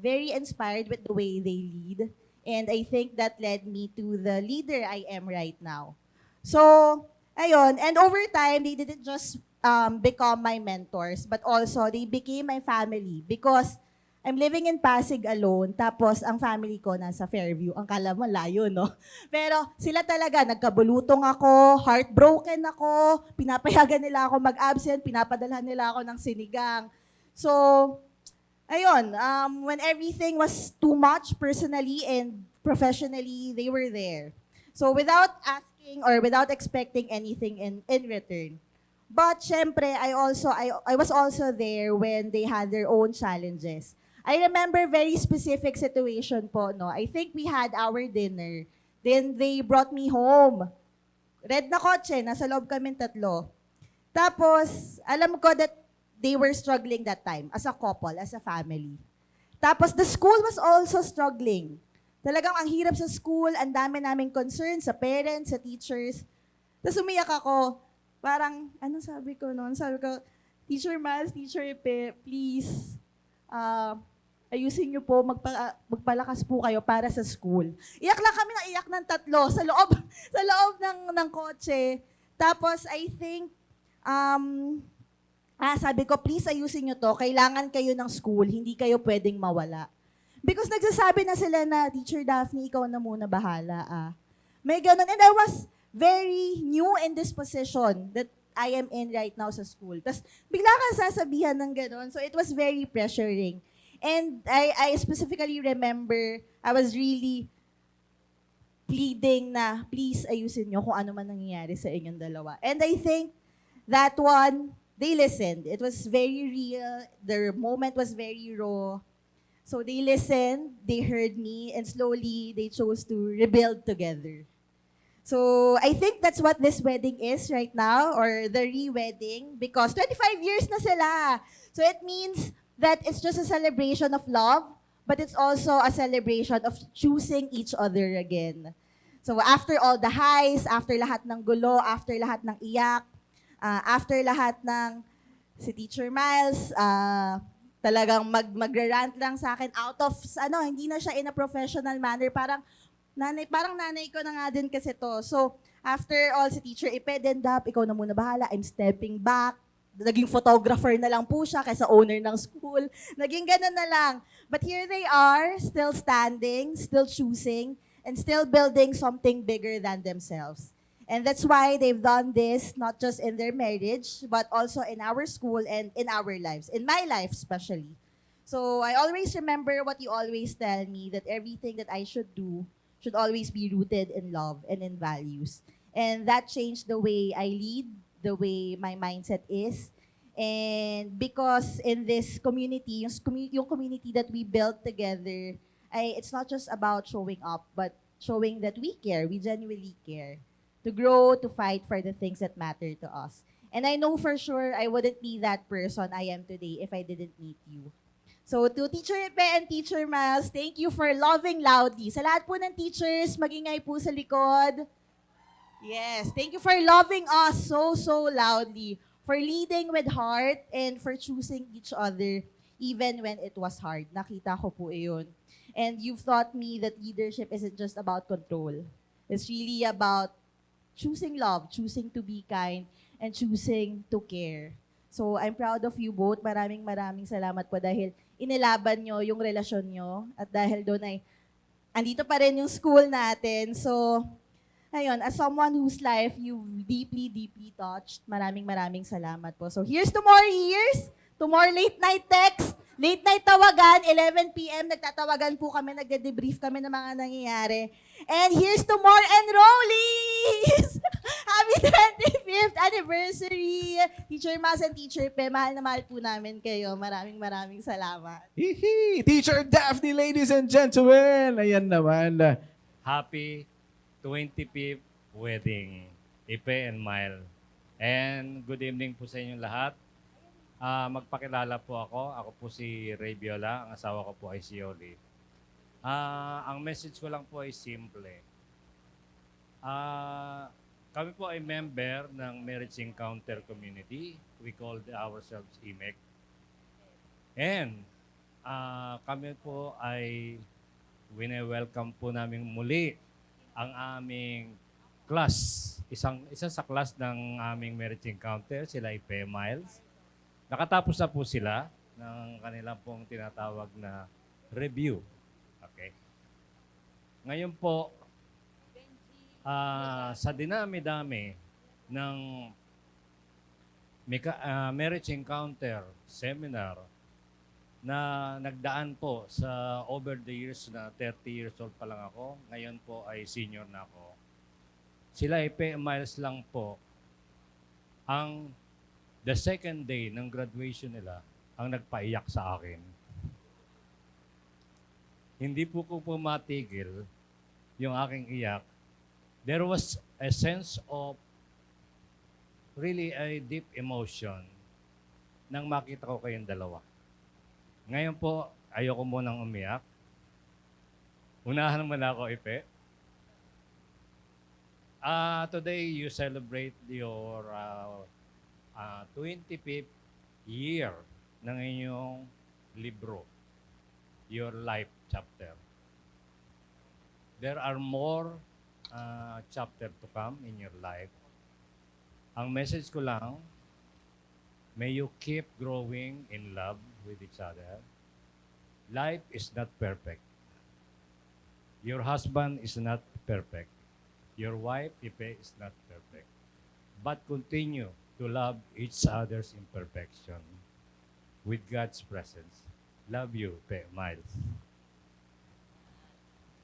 very inspired with the way they lead. And I think that led me to the leader I am right now. So, ayun. And over time, they didn't just become my mentors, but also they became my family because I'm living in Pasig alone, tapos ang family ko nasa Fairview. Ang kala mo, layo, no? Pero sila talaga, nagkabulutong ako, heartbroken ako, pinapayagan nila ako mag-absent, pinapadalhan nila ako ng sinigang. So, ayun, when everything was too much personally and professionally, they were there. So without asking or without expecting anything in return. But syempre, I was also there when they had their own challenges. I remember very specific situation po, no? I think we had our dinner. Then they brought me home. Red na kotse, nasa loob kami 3. Tapos, alam ko that they were struggling that time as a couple, as a family. Tapos the school was also struggling. Talagang ang hirap sa school, ang dami naming concerns sa parents, sa teachers. Tapos umiyak ako. Parang, anong sabi ko noon? Sabi ko, Teacher Miles, Teacher Epe, please, ayusin niyo po, magpalakas po kayo para sa school. Iyak lang kami ng iyak ng 3 sa loob ng kotse. Tapos I think, sabi ko, please ayusin niyo to. Kailangan kayo ng school. Hindi kayo pwedeng mawala. Because nagsasabi na sila na, Teacher Daphne, ikaw na muna bahala. May ganun. And I was very new in this position that I am in right now sa school. Tapos bigla kang sasabihan ng ganun. So it was very pressuring. And I specifically remember, I was really pleading na, please ayusin niyo kung ano man nangyayari sa inyong dalawa. And I think that one, they listened. It was very real. The moment was very raw. So they listened, they heard me, and slowly they chose to rebuild together. So I think that's what this wedding is right now, or the re-wedding, because 25 years na sila. So it means that it's just a celebration of love, but it's also a celebration of choosing each other again. So after all the highs, after lahat ng gulo, after lahat ng iyak, after lahat ng si Teacher Miles, talagang magra-rant lang sa akin out of, hindi na siya in a professional manner. Parang nanay ko na nga din kasi to. So, after all, si Teacher Ipe, then ikaw na muna bahala, I'm stepping back. Naging photographer na lang po siya kaysa owner ng school. Naging ganun na lang. But here they are, still standing, still choosing, and still building something bigger than themselves. And that's why they've done this, not just in their marriage, but also in our school and in our lives, in my life especially. So I always remember what you always tell me, that everything that I should do should always be rooted in love and in values. And that changed the way I lead, the way my mindset is. And because in this community, yung community that we built together, it's not just about showing up, but showing that we care, we genuinely care. To grow, to fight for the things that matter to us. And I know for sure I wouldn't be that person I am today if I didn't meet you. So to Teacher Epe and Teacher Miles, thank you for loving loudly. Sa lahat po ng teachers, magingay po sa likod. Yes, thank you for loving us so loudly, for leading with heart, and for choosing each other even when it was hard. Nakita ko po iyon. And you've taught me that leadership isn't just about control. It's really about choosing love, choosing to be kind, and choosing to care. So I'm proud of you both. Maraming salamat po dahil inilaban nyo yung relasyon nyo, at dahil doon ay andito pa rin yung school natin. So, ayun, as someone whose life you've deeply touched, maraming salamat po. So here's to more years, to more late night texts, Late night tawagan, 11 p.m. Nagtatawagan po kami, nagde-debrief kami ng mga nangyayari. And here's to more enrollees! Happy 25th anniversary! Teacher Mas and Teacher Pe, mahal na mahal po namin kayo. Maraming salamat. Hihi! Teacher Daphne, ladies and gentlemen! Ayan naman. Happy 25th wedding, Ipe and Mile. And good evening po sa inyong lahat. Magpakilala po ako. Ako po si Ray Viola. Ang asawa ko po ay si Yoli. Ang message ko lang po ay simple. Kami po ay member ng Marriage Encounter Community. We call ourselves IMEC. And kami po ay wine-welcome po namin muli ang aming class. Isa sa class ng aming Marriage Encounter, sila Ipe Miles. Nakatapos na po sila ng kanilang pong tinatawag na review. Okay. Ngayon po, sa dinami-dami ng Marriage Encounter Seminar na nagdaan po sa over the years na 30 years old pa lang ako, ngayon po ay senior na ako. Sila Ipe Miles lang po ang the second day ng graduation nila ang nagpaiyak sa akin. Hindi po ko matigil yung aking iyak. There was a sense of really a deep emotion nang makita ko kayong dalawa. Ngayon po, ayoko munang umiyak. Unahan naman ako, Ipe. Today, you celebrate your 25th year ng inyong libro, your life chapter. There are more chapter to come in your life. Ang message ko lang, may you keep growing in love with each other. Life is not perfect. Your husband is not perfect. Your wife, Ipe, is not perfect. But continue to love each other's imperfection with God's presence. Love you, Pe Miles.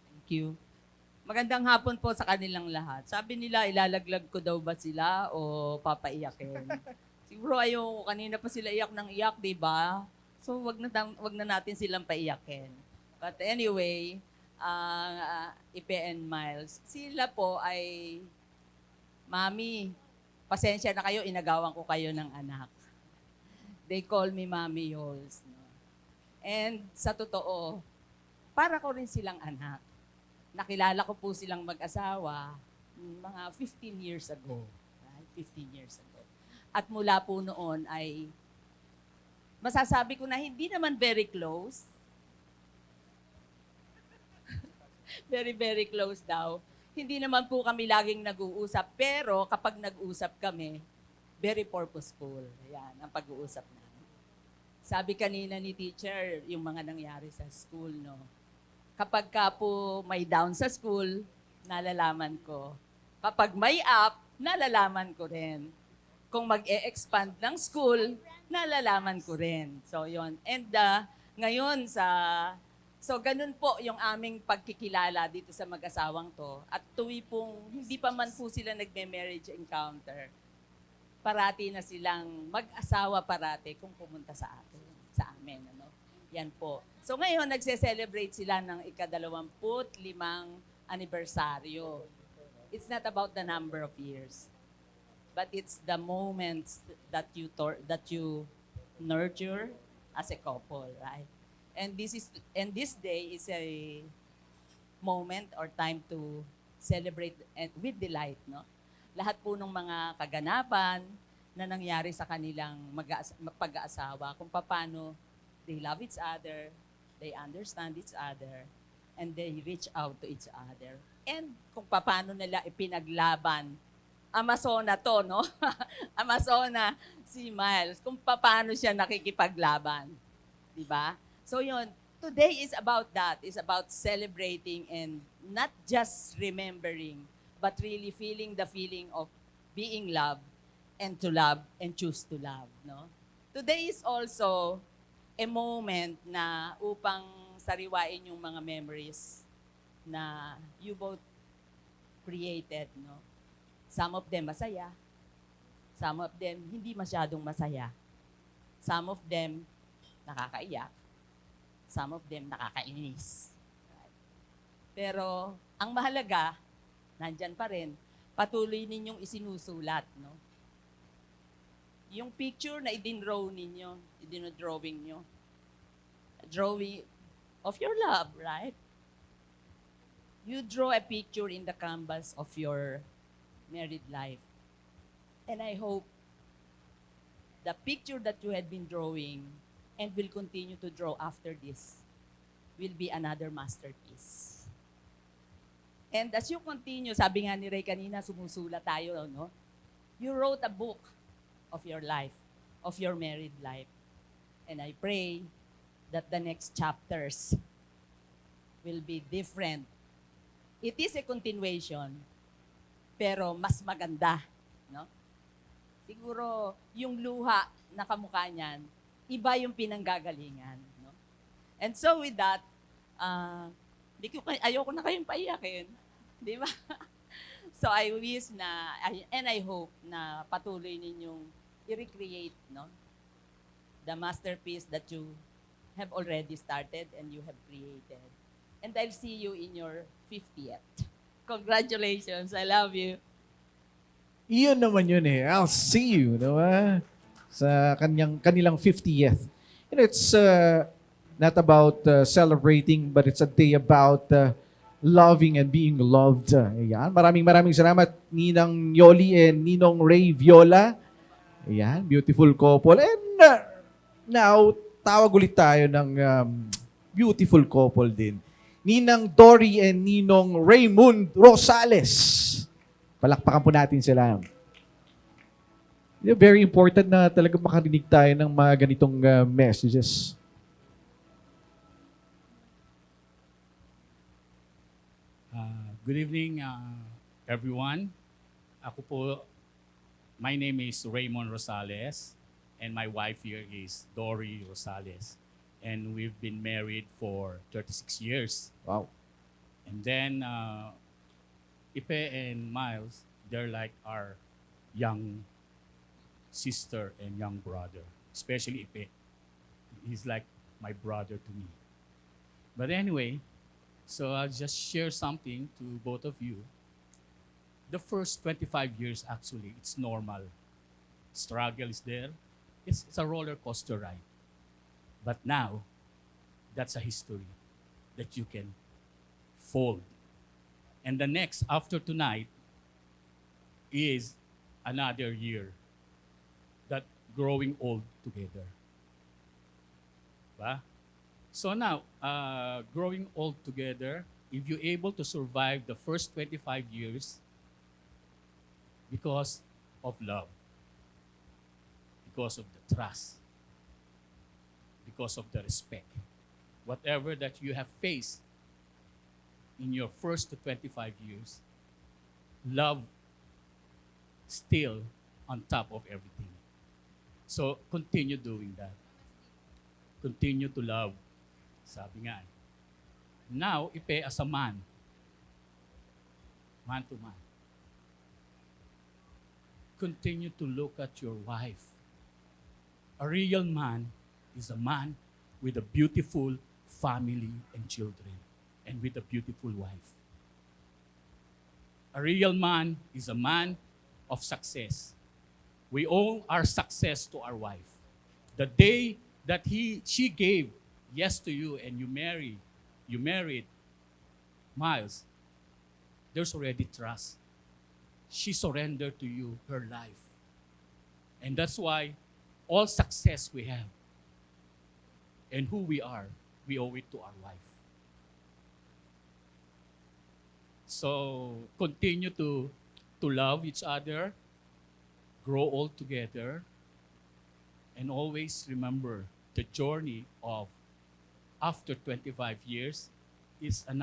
Thank you. Magandang hapon po sa kanilang lahat. Sabi nila, ilalaglag ko daw ba sila o papaiyakin? Siguro ayoko, kanina pa sila iyak ng iyak, di ba? So wag na natin silang paiyakin. But anyway, Ipe and Miles, sila po ay, Mami, pasensya na kayo, inagawan ko kayo ng anak. They call me Mami Yols. No? And sa totoo, para ko rin silang anak. Nakilala ko po silang mag-asawa mga 15 years ago. Right? 15 years ago. At mula po noon ay masasabi ko na hindi naman very close. Very close daw. Hindi naman po kami laging nag-uusap, pero kapag nag-usap kami, very purposeful. Yan, ang pag-uusap namin. Sabi kanina ni teacher, yung mga nangyari sa school, no? Kapag ka po may down sa school, nalalaman ko. Kapag may up, nalalaman ko rin. Kung mag-e-expand ng school, nalalaman ko rin. So, yon. And ngayon So, ganun po yung aming pagkikilala dito sa mag-asawang to. At tuwi pong, hindi pa man po sila nagme-marriage encounter. Parati na silang mag-asawa parati kung pumunta sa amin. Ano? Yan po. So, ngayon, nagse-celebrate sila ng ika-25 anibersaryo. It's not about the number of years, but it's the moments that you nurture as a couple, right? And this day is a moment or time to celebrate with delight, no? Lahat po ng mga kaganapan na nangyari sa kanilang pag-aasawa, kung paano they love each other, they understand each other, and they reach out to each other. And kung paano nila ipinaglaban Amazona to, no? Amazona si Miles, kung paano siya nakikipaglaban. Di ba? So yun, today is about that. It's about celebrating and not just remembering, but really feeling the feeling of being loved and to love and choose to love. No? Today is also a moment na upang sariwain yung mga memories na you both created, no? Some of them masaya, some of them hindi masyadong masaya. Some of them nakakaiyak, some of them nakakainis. Pero ang mahalaga, nandyan pa rin, patuloy ninyong isinusulat, no? Yung picture na idindraw ninyo, idinodrawing nyo, drawing of your love, right? You draw a picture in the canvas of your married life. And I hope the picture that you had been drawing and will continue to draw after this will be another masterpiece. And as you continue, sabi nga ni Ray kanina, sumusulat tayo, no? You wrote a book of your life, of your married life. And I pray that the next chapters will be different. It is a continuation, pero mas maganda, no? Siguro yung luha na kamukha niyan, iba yung pinanggagalingan, no? And so with that, ayoko na kayong paiyakin, di ba? So I wish na, and I hope na patuloy ninyong i-recreate, no? The masterpiece that you have already started and you have created. And I'll see you in your 50th. Congratulations. I love you. Iyon naman yun eh. I'll see you, no? Sa kanilang 50th. You know, it's not about celebrating, but it's a day about loving and being loved. Ayan. Maraming salamat, Ninang Yoli and Ninong Ray Viola. Ayan, beautiful couple. And now, tawag ulit tayo ng beautiful couple din. Ninang Dory and Ninong Raymond Rosales. Palakpakan po natin sila. Very important na talaga makarinig tayo ng mga ganitong messages. Good evening, everyone. My name is Raymond Rosales, and my wife here is Dory Rosales. And we've been married for 36 years. Wow. And then, Ipe and Miles, they're like our young sister and young brother, especially Ipe. He's like my brother to me. But anyway, so I'll just share something to both of you. The first 25 years, actually, it's normal. Struggle is there. It's a roller coaster ride. But now, that's a history that you can fold. And the next, after tonight, is another year that growing old together. Ba? So now, growing old together, if you're able to survive the first 25 years because of love, because of the trust, because of the respect, whatever that you have faced in your first 25 years, love still on top of everything. So continue doing that. Continue to love. Sabi nga. Now, Ipe, as a man to man, continue to look at your wife. A real man is a man with a beautiful family and children, and with a beautiful wife. A real man is a man of success. We owe our success to our wife. The day that she gave yes to you and you married Miles, there's already trust. She surrendered to you her life. And that's why all success we have and who we are, we owe it to our wife. So continue to love each other, grow old together, and always remember the journey of after 25 years is a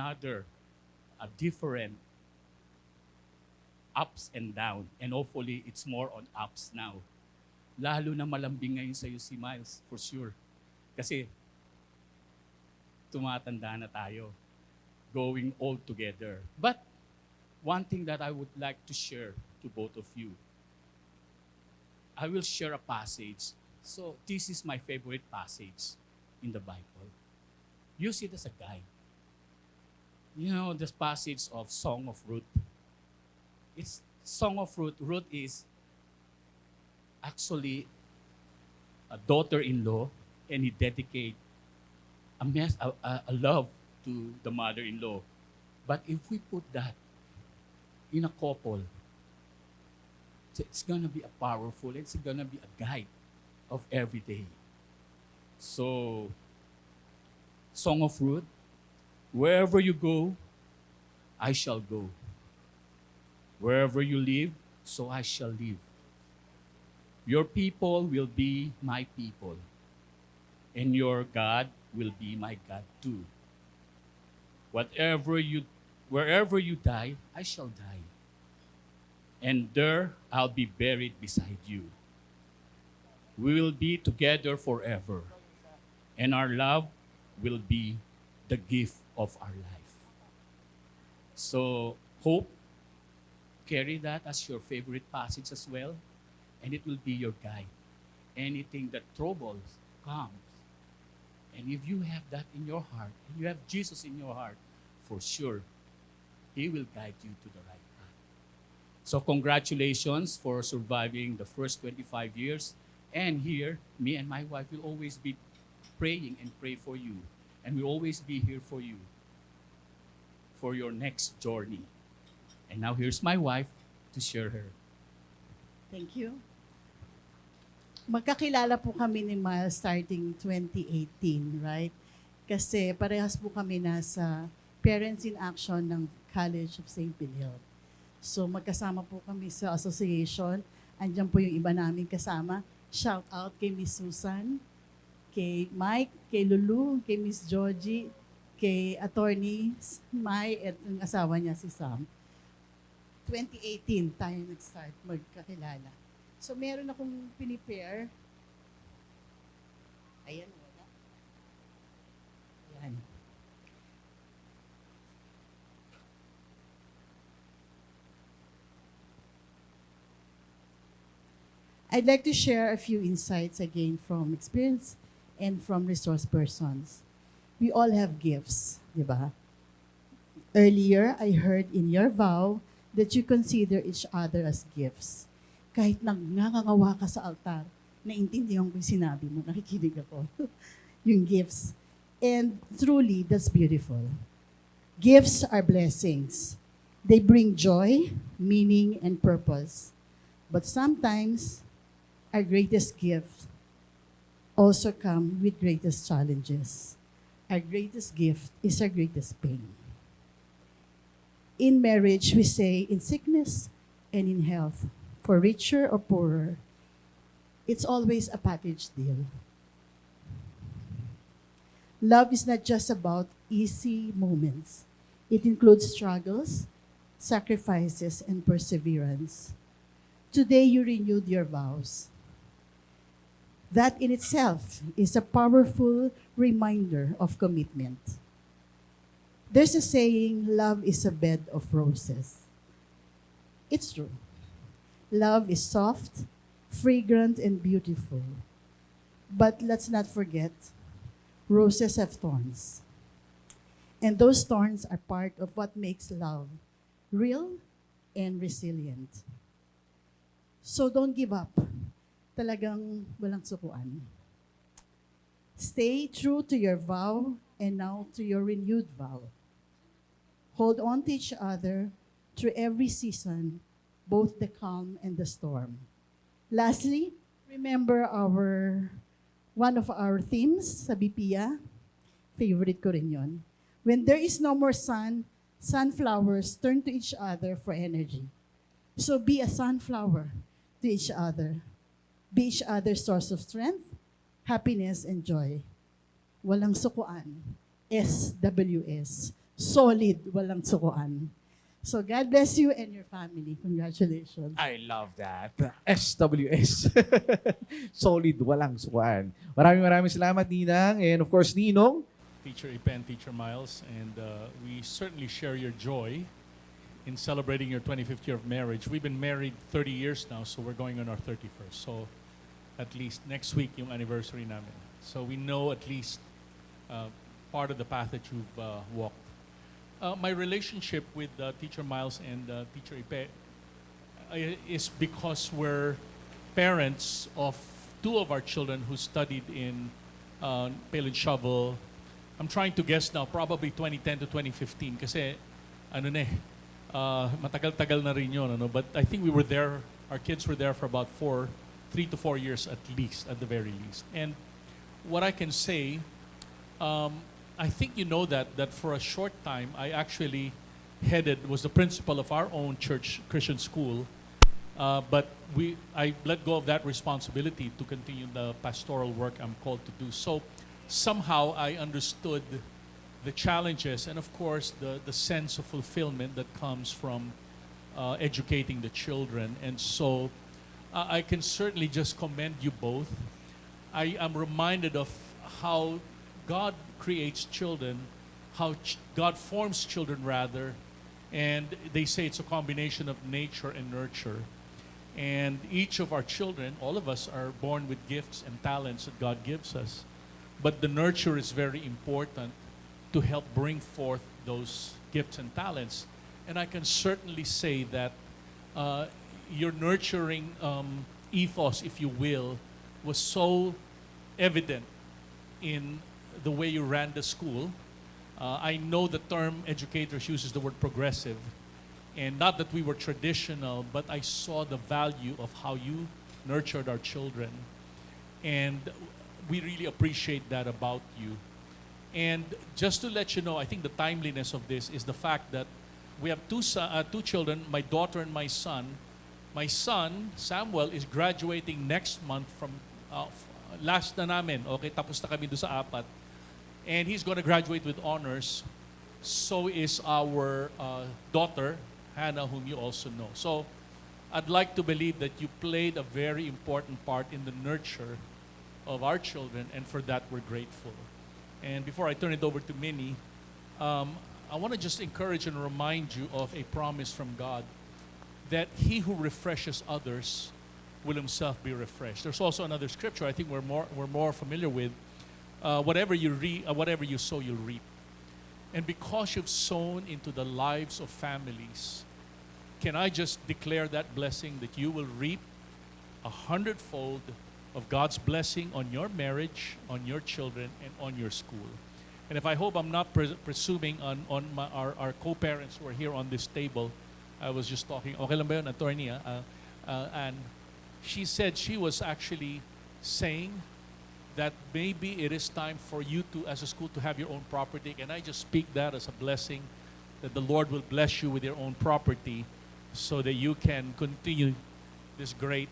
different ups and down. And hopefully, it's more on ups now. Lalo na malambing ngayon sa'yo si Miles, for sure. Kasi tumatanda na tayo, going old together. But one thing that I would like to share to both of you, I will share a passage. So this is my favorite passage in the Bible. Use it as a guide. You know, this passage of Song of Ruth. It's Song of Ruth. Ruth is actually a daughter-in-law, and he dedicate a love to the mother-in-law. But if we put that in a couple, it's gonna be a powerful, it's gonna be a guide of every day. So, Song of Ruth, wherever you go, I shall go. Wherever you live, so I shall live. Your people will be my people, and your God will be my God too. Wherever you die, I shall die. And there I'll be buried beside you. We will be together forever, and our love will be the gift of our life. So, hope, carry that as your favorite passage as well, and it will be your guide. Anything that troubles comes. And if you have that in your heart, and you have Jesus in your heart, for sure, He will guide you to the right path. So congratulations for surviving the first 25 years. And here, me and my wife will always be praying and pray for you. And we'll always be here for you for your next journey. And now here's my wife to share her. Thank you. Magkakilala po kami ni Miles starting 2018, right? Kasi parehas po kami nasa Parents in Action ng College of St. Benil. So magkasama po kami sa association. Andiyan po yung iba namin kasama. Shout out kay Miss Susan, kay Mike, kay Lulu, kay Miss Georgie, kay Attorney Mai at ang asawa niya si Sam. 2018 tayo nag-start magkakilala. So meron akong pinipare. Ayan, wala. Ayan. I'd like to share a few insights again from experience and from resource persons. We all have gifts, di ba? Earlier, I heard in your vow that you consider each other as gifts. Kahit nangangawa ka sa altar, naintindihan ko yung sinabi mo, nakikinig ako. Yung gifts. And truly, that's beautiful. Gifts are blessings. They bring joy, meaning, and purpose. But sometimes, our greatest gift also come with greatest challenges. Our greatest gift is our greatest pain. In marriage, we say in sickness and in health, for richer or poorer, it's always a package deal. Love is not just about easy moments. It includes struggles, sacrifices, and perseverance. Today, you renewed your vows. That in itself is a powerful reminder of commitment. There's a saying, love is a bed of roses. It's true. Love is soft, fragrant, and beautiful. But let's not forget, roses have thorns. And those thorns are part of what makes love real and resilient. So don't give up. Talagang walang sukuan. Stay true to your vow and now to your renewed vow. Hold on to each other through every season, both the calm and the storm. Lastly, remember one of our themes sa BPIA. Favorite ko rin yun. When there is no more sun, sunflowers turn to each other for energy. So be a sunflower to each other. Be each other's source of strength, happiness, and joy. Walang sukuan. SWS. Solid, walang sukuan. So God bless you and your family. Congratulations. I love that. SWS. Solid, walang suwan. Maraming salamat, Ninang. And of course, Ninong. Teacher Ipe and Teacher Miles, and we certainly share your joy in celebrating your 25th year of marriage. We've been married 30 years now, so we're going on our 31st. So at least next week yung anniversary namin. So we know at least part of the path that you've walked. My relationship with Teacher Miles and Teacher Ipe is because we're parents of two of our children who studied in Pail and Shovel. I'm trying to guess now, probably 2010 to 2015 kasi matagal-tagal na rin yun, but I think we were there, our kids were there for about 3 to 4 years at least, at the very least. And what I can say, I think you know that for a short time, I actually was the principal of our own church Christian school, but I let go of that responsibility to continue the pastoral work I'm called to do. So somehow I understood the challenges and of course the sense of fulfillment that comes from educating the children. And so I can certainly just commend you both. I am reminded of how God creates children, how God forms children rather, and they say it's a combination of nature and nurture. And each of our children, all of us, are born with gifts and talents that God gives us. But the nurture is very important to help bring forth those gifts and talents. And I can certainly say that your nurturing ethos, if you will, was so evident in the way you ran the school. I know the term educators uses the word progressive, and not that we were traditional, but I saw the value of how you nurtured our children. And we really appreciate that about you. And just to let you know, I think the timeliness of this is the fact that we have two children, my daughter and my son. My son, Samuel, is graduating next month from last na namin. Okay, tapos na kami doon sa 4. And he's going to graduate with honors. So is our daughter, Hannah, whom you also know. So I'd like to believe that you played a very important part in the nurture of our children, and for that we're grateful. And before I turn it over to Minnie, I want to just encourage and remind you of a promise from God that he who refreshes others will himself be refreshed. There's also another scripture I think we're more familiar with. Whatever you sow, you'll reap. And because you've sown into the lives of families, can I just declare that blessing that you will reap 100-fold of God's blessing on your marriage, on your children, and on your school. And if I hope I'm not presuming on our co-parents who are here on this table, I was just talking, okay lang ba yun, attorney? And she said she was actually saying that maybe it is time for you to, as a school, to have your own property. And I just speak that as a blessing, that the Lord will bless you with your own property so that you can continue this great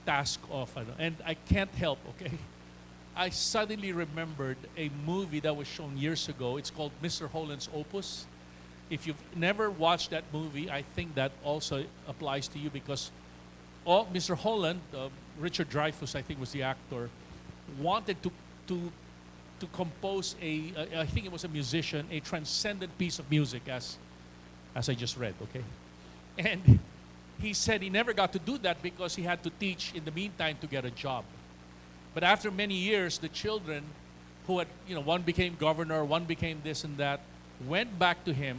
task of, and I can't help, okay? I suddenly remembered a movie that was shown years ago. It's called Mr. Holland's Opus. If you've never watched that movie, I think that also applies to you because Mr. Holland, Richard Dreyfuss, I think was the actor, wanted to compose I think it was a musician, a transcendent piece of music as I just read, okay? And he said he never got to do that because he had to teach in the meantime to get a job. But after many years, the children who had, one became governor, one became this and that, went back to him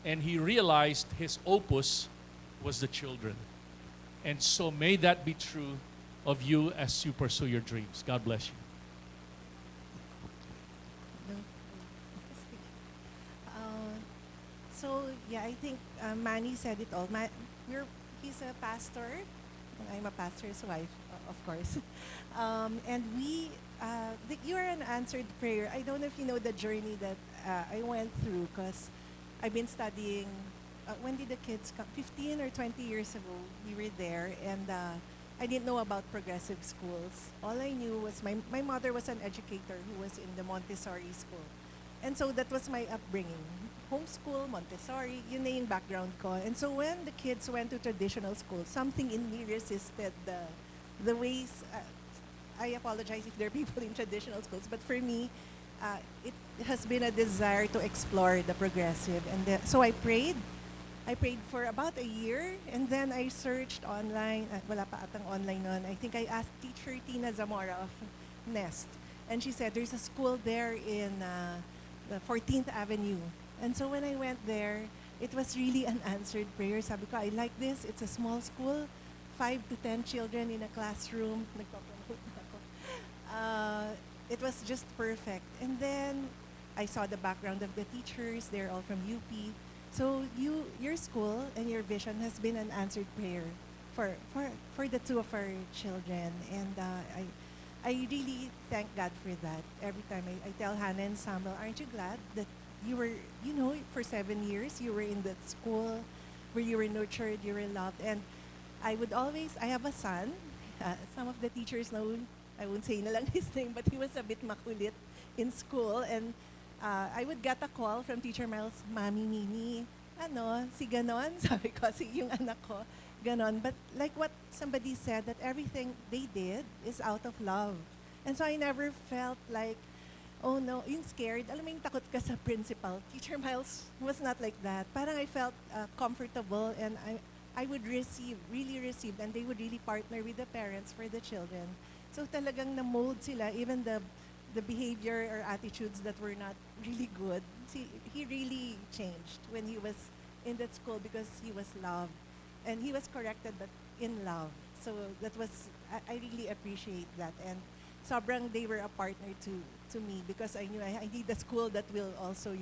and he realized his opus was the children. And so may that be true of you as you pursue your dreams. God bless you. I think Manny said it all. He's a pastor. I'm a pastor's wife, of course. And you are an answered prayer. I don't know if you know the journey that I went through because I've been studying. When did the kids come? 15 or 20 years ago, we were there, and I didn't know about progressive schools. All I knew was my mother was an educator who was in the Montessori school. And so that was my upbringing. homeschool, Montessori, yun na yung background ko. And so when the kids went to traditional school, something in me resisted the ways, I apologize if there are people in traditional schools, but for me, it has been a desire to explore the progressive. And so I prayed for about a year, and then I searched online. Wala pa atang online nun. I think I asked teacher Tina Zamora of Nest, and she said there's a school there in the 14th Avenue. And so when I went there, it was really an answered prayer. Sabi ko, I like this. It's a small school, 5 to 10 children in a classroom. Nagpapromote na ako. It was just perfect. And then I saw the background of the teachers. They're all from UP. So your school and your vision has been an answered prayer for the two of our children. And I really thank God for that. Every time I tell Hannah and Samuel, aren't you glad that you were, for 7 years, you were in that school where you were nurtured, you were loved. And I have a son. Some of the teachers know, I won't say na lang his name, but he was a bit makulit in school. And I would get a call from Teacher Miles, Mami Nini, si ganon, sabi ko, si yung anak ko, ganon. But like what somebody said, that everything they did is out of love. And so I never felt like, oh no, yung scared, alam mo yung takot ka sa principal. Teacher Miles was not like that. Parang I felt comfortable, and I would really receive, and they would really partner with the parents for the children. So talagang na-mold sila, even the behavior or attitudes that were not really good. He really changed when he was in that school because he was loved. And he was corrected, but in love. So that was, I really appreciate that. And sobrang they were a partner to me because I knew I need a school that will also,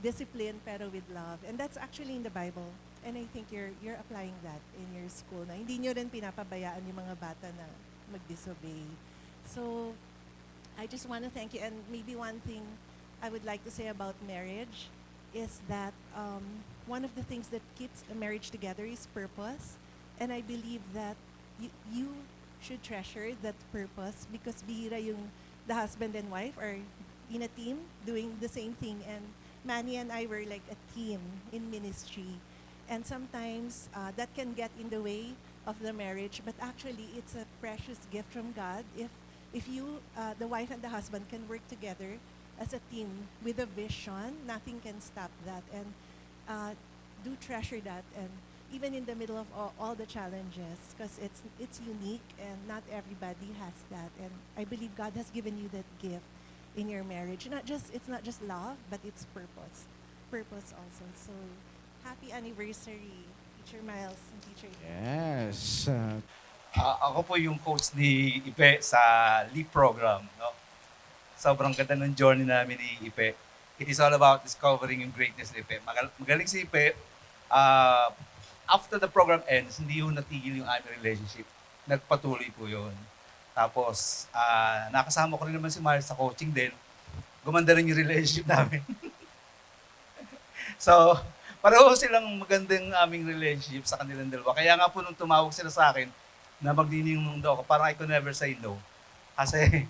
discipline pero with love. And that's actually in the Bible. And I think you're applying that in your school na hindi nyo rin pinapabayaan yung mga bata na mag-disobey. So I just want to thank you. And maybe one thing I would like to say about marriage is that one of the things that keeps a marriage together is purpose. And I believe that you should treasure that purpose because bihira yung the husband and wife are in a team doing the same thing. And Manny and I were like a team in ministry. And sometimes that can get in the way of the marriage, but actually it's a precious gift from God if you, the wife and the husband, can work together as a team with a vision. Nothing can stop that, and do treasure that, and even in the middle of all the challenges, because it's unique and not everybody has that. And I believe God has given you that gift in your marriage. It's not just love, but it's purpose also. So happy anniversary, Teacher Miles and Teacher Ipe. Yes. Ako po yung coach ni Ipe sa LEAP program. No? Sobrang ganda ng journey namin ni Ipe. It is all about discovering yung greatness ni Ipe. Magaling si Ipe. After the program ends, hindi yung natigil yung aming relationship. Nagpatuloy po yun. Tapos, nakasama ko rin naman si Miles sa coaching din. Gumanda rin yung relationship namin. So, pareho silang magandang aming relationship sa kanilang dalawa. Kaya nga po nung tumawag sila sa akin na magniningning daw ako, parang I could never say no. Kasi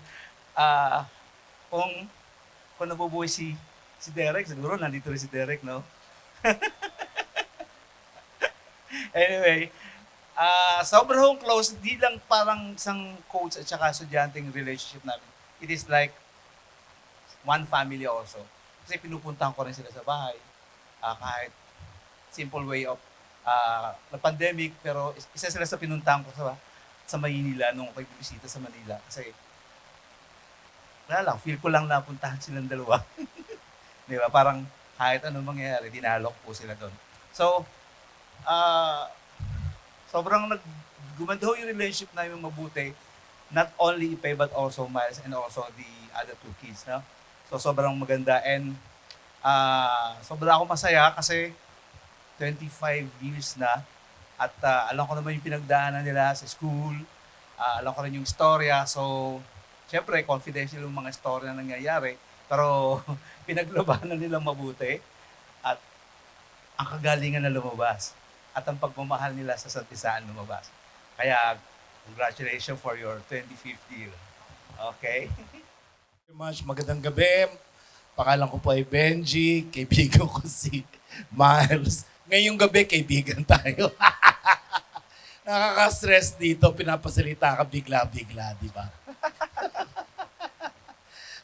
kung nabubuhay si Derek, siguro nandito rin si Derek, no? Anyway, sobrang close, di lang parang isang coach at saka estudyanteng relationship namin. It is like one family also. Kasi pinupuntahan ko rin sila sa bahay. Kahit simple way of pandemic, pero isa sila sa pinuntahan ko sa Maynila nung ako'y bisita sa Manila. Kasi, wala lang, feel ko lang napuntahan silang dalawa. Di ba? Parang kahit anong mangyayari, dinalok po sila doon. So, sobrang gumandaw yung relationship namin mabuti. Not only Ipe, but also Miles and also the other two kids. No? So, sobrang maganda. And sobrang ako masaya kasi 25 years na at alam ko naman yung pinagdaanan nila sa school, alam ko rin yung istorya, so syempre confidential yung mga istorya na nangyayari, pero pinaglabanan nilang mabuti at ang kagalingan na lumabas at ang pagmamahal nila sa santisaan lumabas. Kaya congratulations for your 25th year. Okay? Very much. Magandang gabi. Pangalan ko po ay Benji, kaibigan ko si Miles. Ngayong gabi, kaibigan tayo. Nakaka-stress dito, pinapasalita ka bigla-bigla, di ba?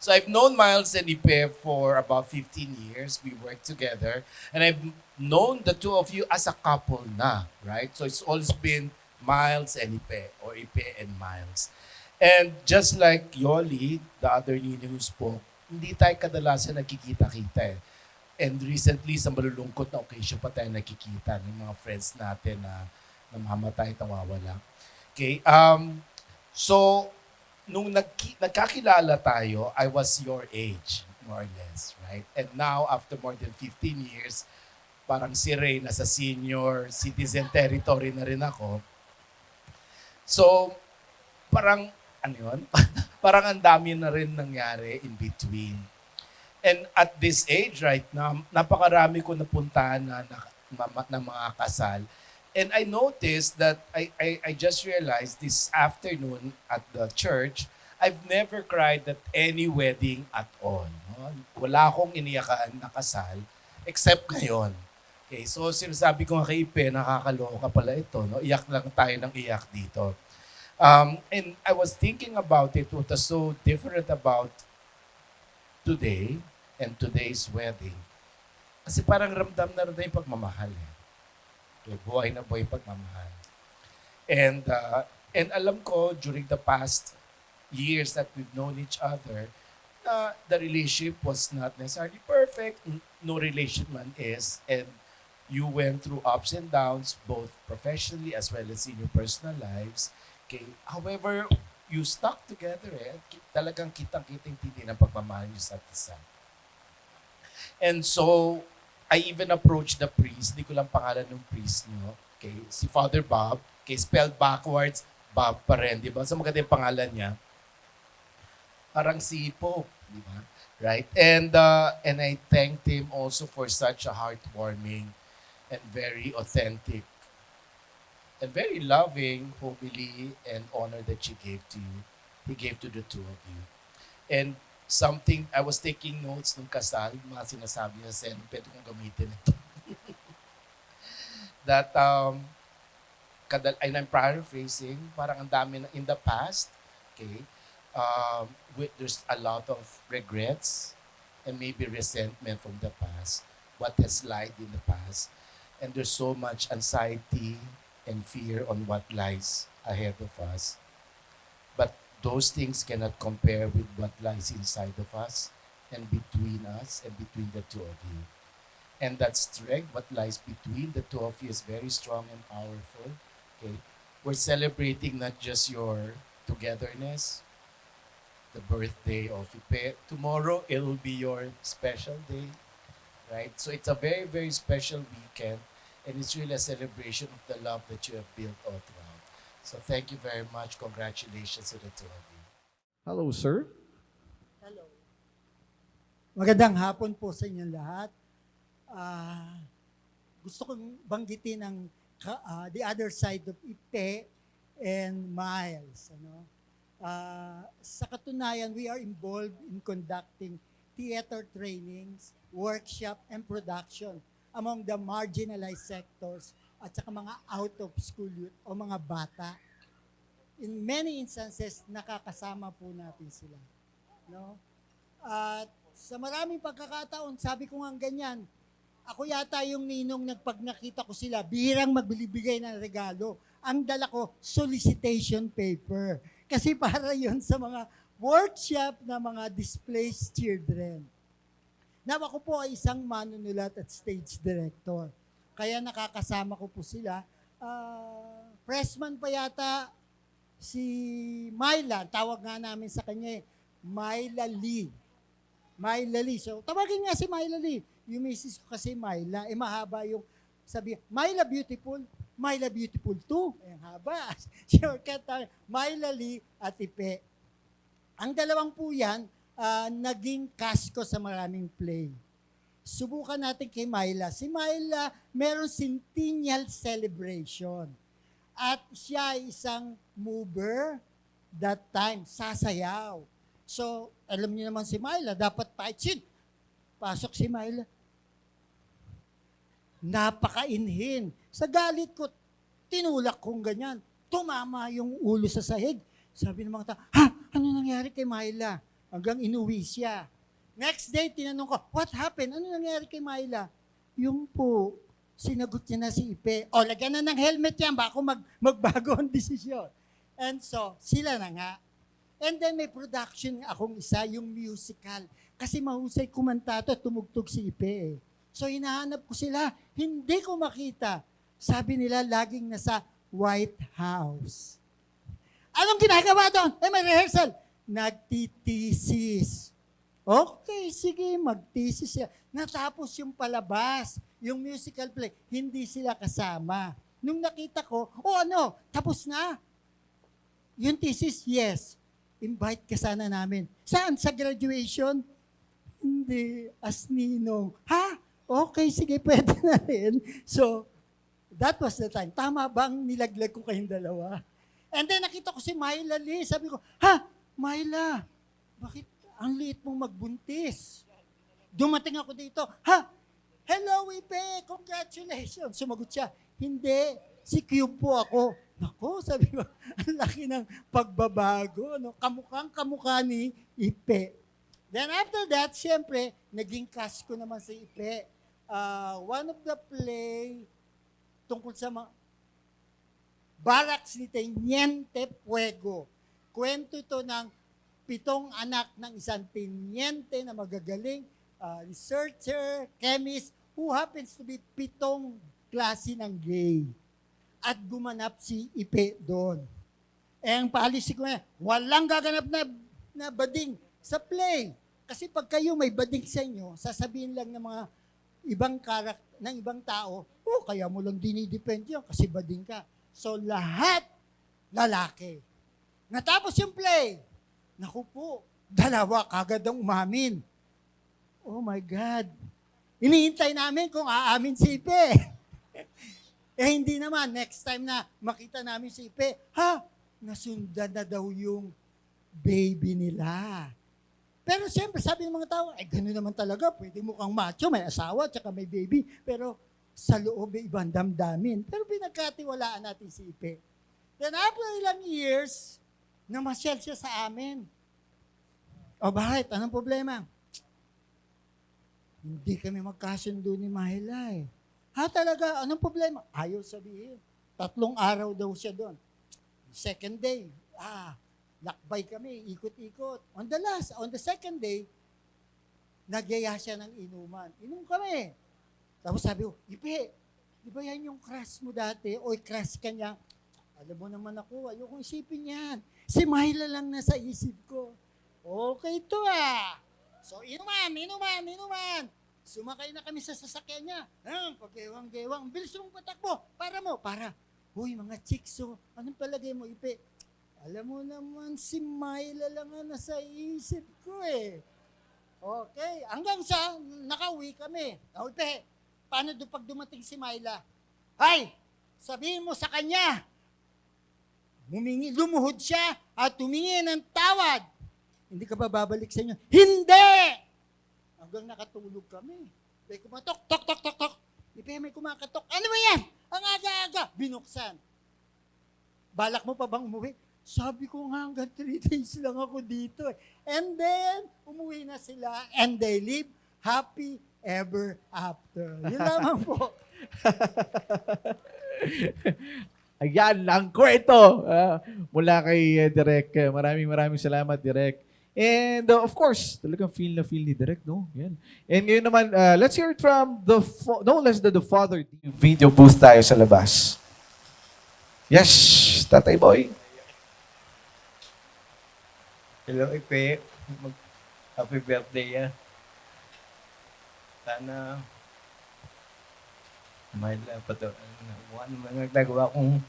So I've known Miles and Ipe for about 15 years. We worked together. And I've known the two of you as a couple na, right? So it's always been Miles and Ipe, or Ipe and Miles. And just like Yoli, the other Nini who spoke, hindi tayo kadalasan nagkikita-kita eh. And recently, sa malulungkot na occasion pa tayo nakikita ng mga friends natin na namamatay, nawawala. Okay, so, nung nagkakilala tayo, I was your age, more or less, right? And now, after more than 15 years, parang si Ray, nasa senior citizen territory na rin ako. So, parang, ano yun? Parang ang dami na rin nangyari in between. And at this age right now, napakarami ko napuntahan na mga kasal. And I noticed that I just realized this afternoon at the church, I've never cried at any wedding at all. No? Wala akong iniyakan na kasal except ngayon. Okay, so sinasabi ko nga kay Ipe, nakakaloka pala ito. No? Iyak lang tayo ng iyak dito. And I was thinking about it, what was so different about today and today's wedding. Kasi parang ramdam na rin yung pagmamahal. Buhay na buhay pagmamahal. And alam ko, during the past years that we've known each other, the relationship was not necessarily perfect. No relation man is. And you went through ups and downs, both professionally as well as in your personal lives. Okay. However, you stuck together eh. Talagang kitang-kiting tindi ng pagmamahal niyo sa isa. And so, I even approached the priest. Hindi ko lang pangalan ng priest niyo. Okay. Si Father Bob. Okay. Spelled backwards, Bob pa rin. Di ba? So maganda yung pangalan niya. Parang si Pope. Di ba? Right? And I thanked him also for such a heartwarming and very authentic and very loving, homily, and honor that she gave to you. He gave to the two of you. And something, I was taking notes nung kasal, mga sinasabi niya, Sen, pwede kong gamitin ito. That, and I'm paraphrasing, parang ang dami na in the past, okay, there's a lot of regrets and maybe resentment from the past, what has lied in the past. And there's so much anxiety and fear on what lies ahead of us. But those things cannot compare with what lies inside of us and between us and between the two of you. And that strength, what lies between the two of you is very strong and powerful. Okay? We're celebrating not just your togetherness, the birthday of Ipe. Tomorrow, it'll be your special day, right? So it's a very, very special weekend, and it's really a celebration of the love that you have built all throughout. So thank you very much. Congratulations to the two of you. Hello, sir. Hello. Magandang hapon po sa inyong lahat. Gusto kong banggitin ang the other side of Ipe and Miles. Sa katunayan, we are involved in conducting theater trainings, workshop, and production among the marginalized sectors at saka mga out-of-school youth o mga bata. In many instances, nakakasama po natin sila. No? At sa maraming pagkakataon, sabi ko nga ganyan, ako yata yung ninong pag nakita ko sila, bihirang magbibigay ng regalo. Ang dala ko, solicitation paper. Kasi para yun sa mga workshop na mga displaced children. Now, ako po ay isang manunulat at stage director. Kaya nakakasama ko po sila. Freshman pa yata si Myla. Tawag nga namin sa kanya Myla Lee. Myla Lee. So, tawagin nga si Myla Lee. Yung misis ko kasi Myla. Mahaba yung sabi, Myla Beautiful. Myla Beautiful 2. Haba. Shortcut. Myla Lee at Ipe. Ang dalawang po yan, naging cast ko sa maraming play. Subukan natin kay Myla. Si Myla, meron centennial celebration. At siya ay isang mover that time, sasayaw. So, alam niyo naman si Myla, dapat fight scene. Pasok si Myla. Napakainhin. Sa galit ko, tinulak kong ganyan. Tumama yung ulo sa sahig. Sabi ng mga tao, ha? Ano nangyari kay Myla? Hanggang inuwi siya. Next day, tinanong ko, what happened? Ano nangyari kay Myla? Yung po, sinagot niya na si Ipe. O, lagyan na ng helmet yan, baka magbago ang desisyon. And so, sila na nga. And then may production akong isa, yung musical. Kasi mahusay kumanta at tumugtog si Ipe. So, hinahanap ko sila. Hindi ko makita. Sabi nila, laging nasa White House. Anong ginagawa doon? May rehearsal. Nagtitisis. Okay, sige, magtisis siya. Natapos yung palabas, yung musical play, hindi sila kasama. Nung nakita ko, tapos na. Yung thesis, yes. Invite ka sana namin. Saan? Sa graduation? Hindi. As ninong. Ha? Okay, sige, pwede na rin. So, that was the time. Tama bang nilaglag ko kayong dalawa? And then nakita ko si Myla Lee. Sabi ko, ha? Myla, bakit ang liit mong magbuntis? Dumating ako dito, ha? Hello, Ipe, congratulations. Sumagot siya, hindi, si Cube po ako. Naku, sabi ko, ang laki ng pagbabago. No? Kamukha ni Ipe. Then after that, siyempre, naging cast ko naman si Ipe. One of the play tungkol sa Barracks ni Teniente Fuego. Kwento ito ng 7 anak ng isang teniente na magagaling, researcher, chemist, who happens to be 7 klase ng gay. At gumanap si Ipe doon. Ang policy ko walang gaganap na bading sa play. Kasi pag kayo may bading sa inyo, sasabihin lang ng mga ibang tao, kaya mo lang dinidepend yun kasi bading ka. So lahat lalaki. Natapos yung play. Naku po, 2 kagad ang umamin. Oh my God. Iniintay namin kung aamin si Ipe. Hindi naman. Next time na makita namin si Ipe, nasundan na daw yung baby nila. Pero siyempre, sabi ng mga tao, gano'n naman talaga. Pwede mo kang macho, may asawa, tsaka may baby. Pero sa loob, ibang damdamin. Pero pinagkatiwalaan natin si Ipe. Then after ilang years, namasyal siya sa amin. Bakit? Anong problema? Hindi kami magkasundo ni Myla eh. Talaga? Anong problema? Ayaw sabihin. 3 araw daw siya doon. Second day, lakbay kami, ikot-ikot. On the second day, nagyaya siya ng inuman. Inom kami. Tapos sabi ko, Ipe, di ba yan yung crush mo dati? O crush ka niya? Alam mo naman ako, ayokong isipin yan. Si Myla lang nasa isip ko. Okay to So, inuman. Sumakay na kami sa sasakyan niya. Pag-gewang-gewang. Bilis mong patakbo. Para. Huy, mga chicks, anong palagay mo, Ipe? Alam mo naman, si Myla lang ang nasa isip ko eh. Okay. Hanggang sa, nakauwi kami. Ipe, paano pag dumating si Myla? Sabihin mo sa kanya, lumuhod siya at humingi ng tawad. Hindi ka ba babalik sa inyo? Hindi! Hanggang nakatulog kami. May kumatok, tok. Ipe, may kumakatok. Ano ba yan? Ang aga-aga. Binuksan. Balak mo pa bang umuwi? Sabi ko nga hanggang 3 days lang ako dito eh. And then, umuwi na sila and they live happy ever after. Yun lamang po. Ayan lang kwento mula kay Direk. Maraming salamat, Direk. And of course, talagang feel ni Direk, no? Yan. And ngayon naman, let's hear it from no less than the father. Video booth tayo sa labas. Yes, Tatay Boy. Hello, Ipe. Happy birthday, Sana Myla, ano mga nagawa kong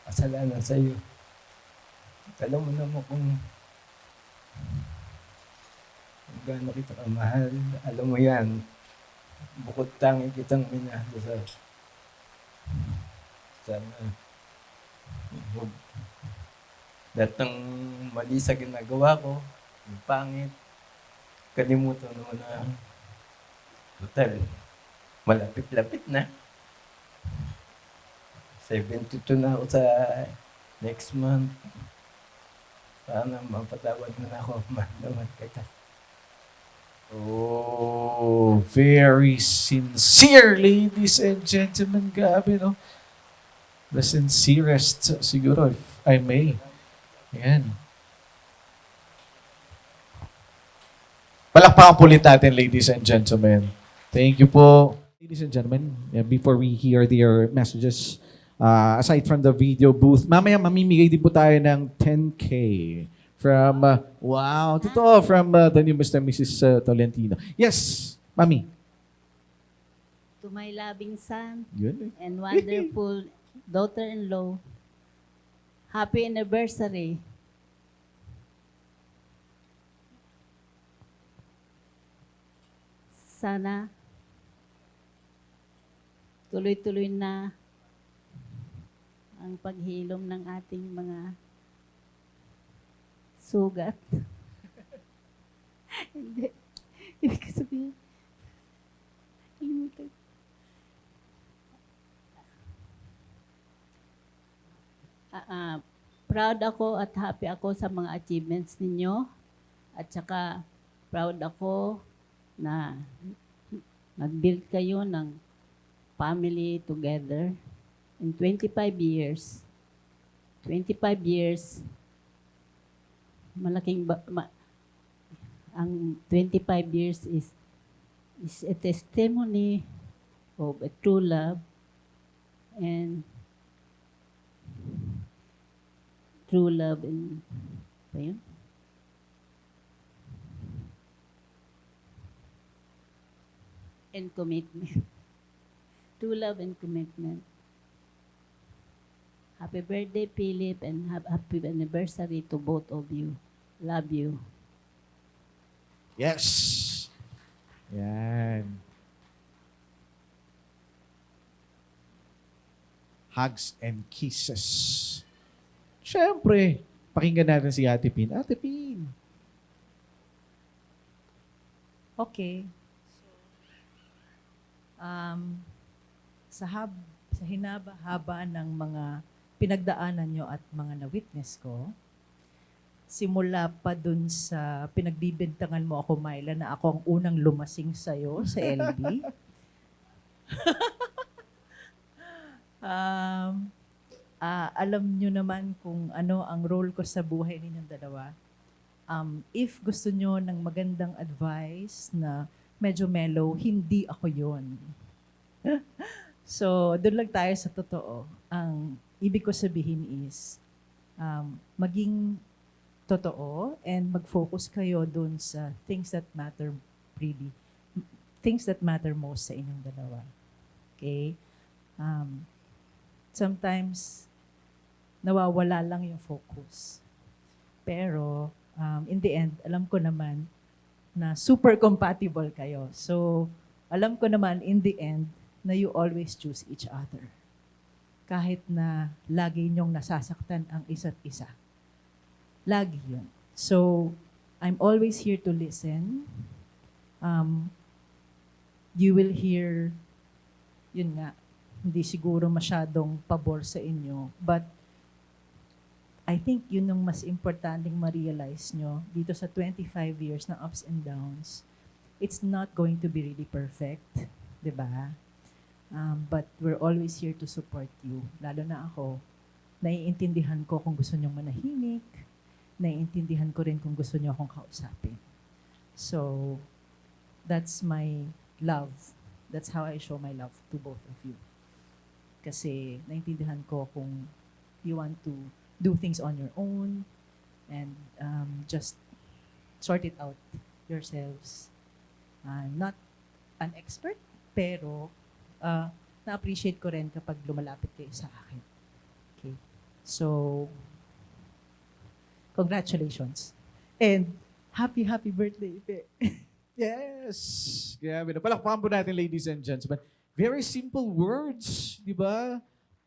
kasalanan sa iyo. Alam mo naman kung gaano kita kamahal. Alam mo yan. Bukod tangi kitang minahal sana lahat ng mali sa ginagawa ko, yung pangit, kalimutan mo na Total, malapit-lapit na. 72 na ako sa next month. Sana mapatawad mo na ako. Mahal naman kita. Oh, very sincere, ladies and gentlemen. Grabe, no? The sincerest, siguro, if I may. Ayan. Palakpakan po ulit natin, ladies and gentlemen. Thank you po. Ladies and gentlemen, before we hear their messages, aside from the video booth, mamaya mamimigay din po tayo ng 10K from, wow, totoo, from the new Mr. and Mrs. Tolentino. Yes, Mami. To my loving son Yun. and wonderful daughter-in-law, happy anniversary. Sana tuloy-tuloy na ang paghilom ng ating mga sugat. Hindi. Ibig sabihin, kalimutan. Proud ako at happy ako sa mga achievements ninyo. At saka proud ako na nag-build kayo ng family together in 25 years. 25 years, malaking ang 25 years is a testimony of a true love and ba yun? And commitment. True love and commitment. Happy birthday, Philip, and happy anniversary to both of you. Love you. Yes. Yan. Hugs and kisses. Siyempre, pakinggan natin si Ate Pin. Ate Pin. Okay. Sa hinaba-haba ng mga pinagdaanan nyo at mga na-witness ko, simula pa dun sa pinagbibintangan mo ako, Myla, na ako ang unang lumasing sa'yo sa LB. Alam nyo naman kung ano ang role ko sa buhay ninyong dalawa. If gusto nyo ng magandang advice na medyo mellow, hindi ako yon. So, doon lang tayo sa totoo. Ang ibig ko sabihin is, maging totoo and mag-focus kayo doon sa things that matter really. Things that matter most sa inyong dalawa. Okay? Sometimes, nawawala lang yung focus. Pero, in the end, alam ko naman na super compatible kayo. So, alam ko naman in the end na you always choose each other. Kahit na lagi niyong nasasaktan ang isa't isa. Lagi yun. So, I'm always here to listen. You will hear, yun nga, hindi siguro masyadong pabor sa inyo. But, I think yun ang mas importanteng ma-realize nyo dito sa 25 years na ups and downs. It's not going to be really perfect, di ba? But we're always here to support you. Lalo na ako, naiintindihan ko kung gusto nyong manahimik, naiintindihan ko rin kung gusto nyo akong kausapin. So, that's my love. That's how I show my love to both of you. Kasi naiintindihan ko kung you want to do things on your own and just sort it out yourselves. I'm not an expert, pero na-appreciate ko rin kapag lumalapit kayo sa akin. Okay. So, congratulations. And happy birthday, Ipe. Yes. Grabe na. Palakpakan po natin, ladies and gentlemen. Very simple words, di ba?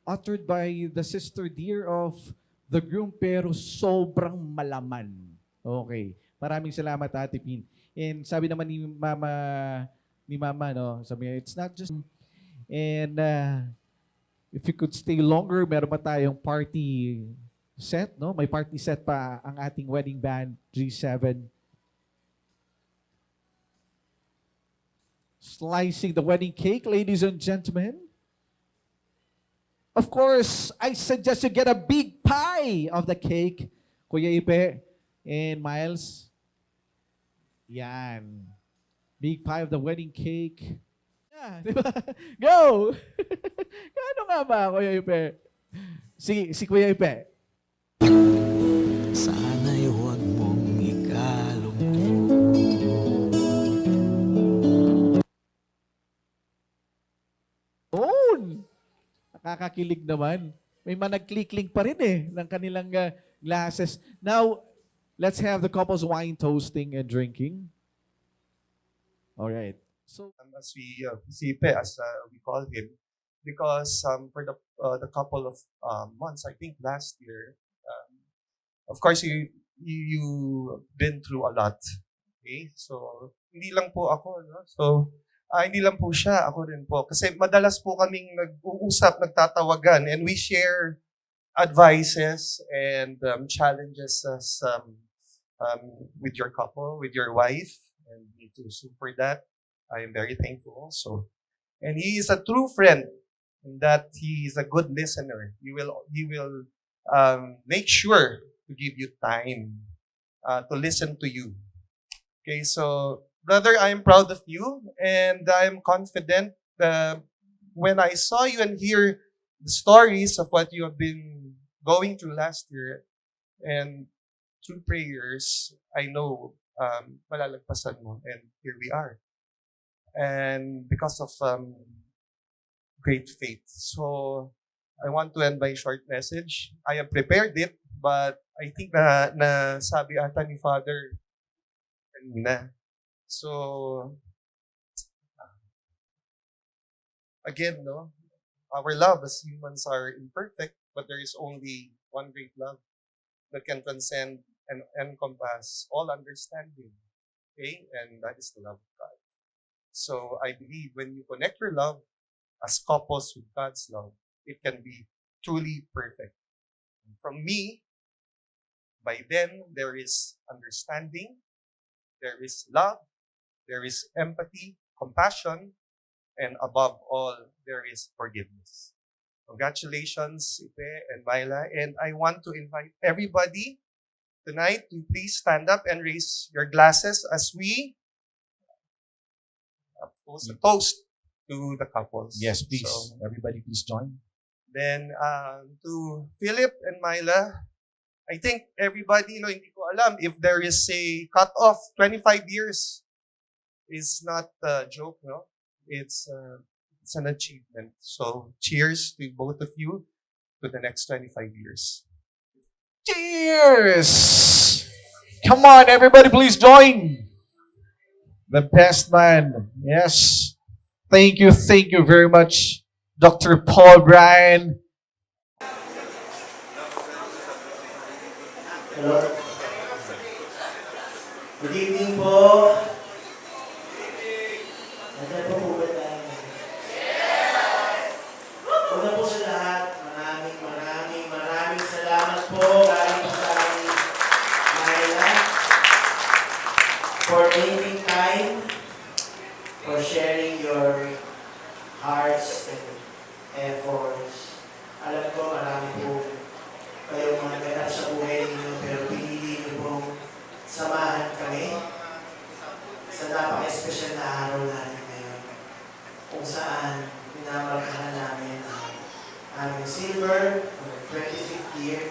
Uttered by the sister dear of the groom, pero sobrang malaman. Okay. Maraming salamat, Ate Pin. And sabi naman ni Mama ni Mama, no? Sabi niya, it's not just... And if you could stay longer, meron pa tayong party set, no? May party set pa ang ating wedding band, G7. Slicing the wedding cake, ladies and gentlemen. Of course, I suggest you get a big pie of the cake, Kuya Ipe and Miles. Yan. Big pie of the wedding cake. Yeah, di ba? Go! Ano nga ba, Kuya Ipe? Si Kuya Ipe. Sana'y huwag mong ikalungkot. Nakakakilig naman. May mga nag-click-link pa rin ng kanilang glasses. Now, let's have the couple's wine toasting and drinking. All right. So as we Sipe, as we call him, because for the couple of months, I think last year, of course you been through a lot. Okay, so hindi lang po ako, no? So hindi lang po siya, ako rin po. Kasi madalas po kaming nag-uusap, nagtatawagan, and we share advices and challenges as with your couple, with your wife, and me too. So for that, I am very thankful also. And he is a true friend in that he is a good listener. He will make sure to give you time to listen to you. Okay, so brother, I am proud of you, and I am confident when I saw you and hear the stories of what you have been going through last year, and through prayers, I know malalagpasan mo, and here we are. And because of great faith. So I want to end by a short message. I have prepared it, but I think na sabi ata ni Father kanina. So again, no, our love as humans are imperfect, but there is only one great love that can transcend and encompass all understanding. Okay, and that is the love of God. So I believe when you connect your love as couples with God's love, it can be truly perfect. From me, by then, there is understanding, there is love, there is empathy, compassion, and above all, there is forgiveness. Congratulations, Ipe and Myla. And I want to invite everybody tonight to please stand up and raise your glasses as we toast to the couples. Yes, please. So, everybody, please join. then, to Philip and Myla, I think everybody, hindi ko alam if there is a cut-off. 25 years is not a joke, no? It's an achievement. So, cheers to both of you to the next 25 years. Cheers! Come on, everybody, please join. The best man. Yes. Thank you very much, Dr. Paul Bryan. Hello. Good evening po. Nandiyan po po ba tayo? Una po sa lahat, maraming salamat po galing po sa aking Myla for making time, for sharing your hearts and efforts. Alam ko marami po kayong mga ganap sa buhay ninyo, pero pinili niyo pong samahan kami sa napaka-espesyal na araw namin ngayon, kung saan minamarkahan namin ang aming silver for the 25th year.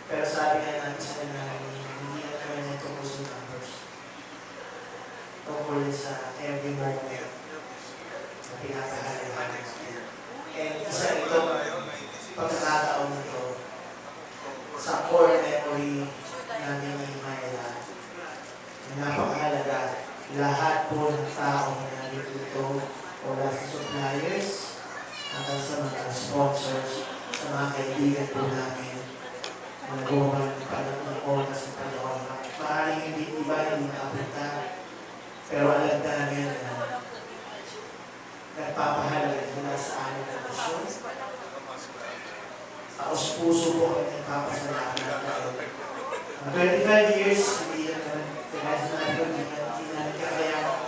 Pero sabi nga natin sa kanila, hindi na kami nagtungkol sa numbers. Tungkol sa every moment na pinapahalagaan natin. And isa itong pagkakataon nito sa core memory namin ni Myla. Napakahalaga. Lahat po ng tao na narito, mula sa suppliers, hanggang sa mga sponsors, sa mga kaibigan po namin, nagawa ng oras ng panahon. Maaaring hindi iba, hindi nakapunta, pero alam namin na taos puso po kami nagpapasalamat dahil 25 years, hindi naman, hindi namin kakayanan.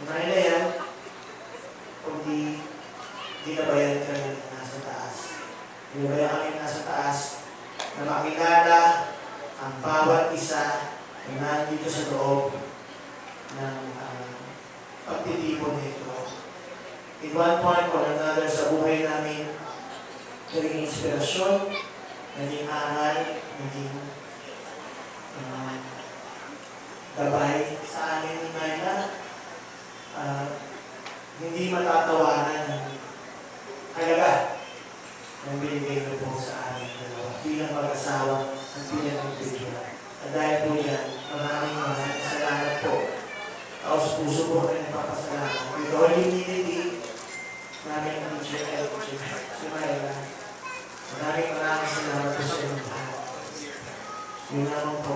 Marila yan, kundi ginabayan kami na nasa taas. Ginabayan kami nasa taas na makilala ang bawat isa na nandito sa loob ng pagtitipon nito. In one point or another sa buhay namin, naging inspirasyon, naging aral, naging gabay sa amin ni Myla. Hindi matatawanan ng halaga ng binigay niyo po sa amin dalawa bilang mag-asawa at bilang ng bigyan. At dahil po yan, maraming salamat po. Taos puso po kayo nagpapasalamat. With all humility, namin ang teacher si Myla. Maraming salamat po sa inyong lahat. Yun naman po.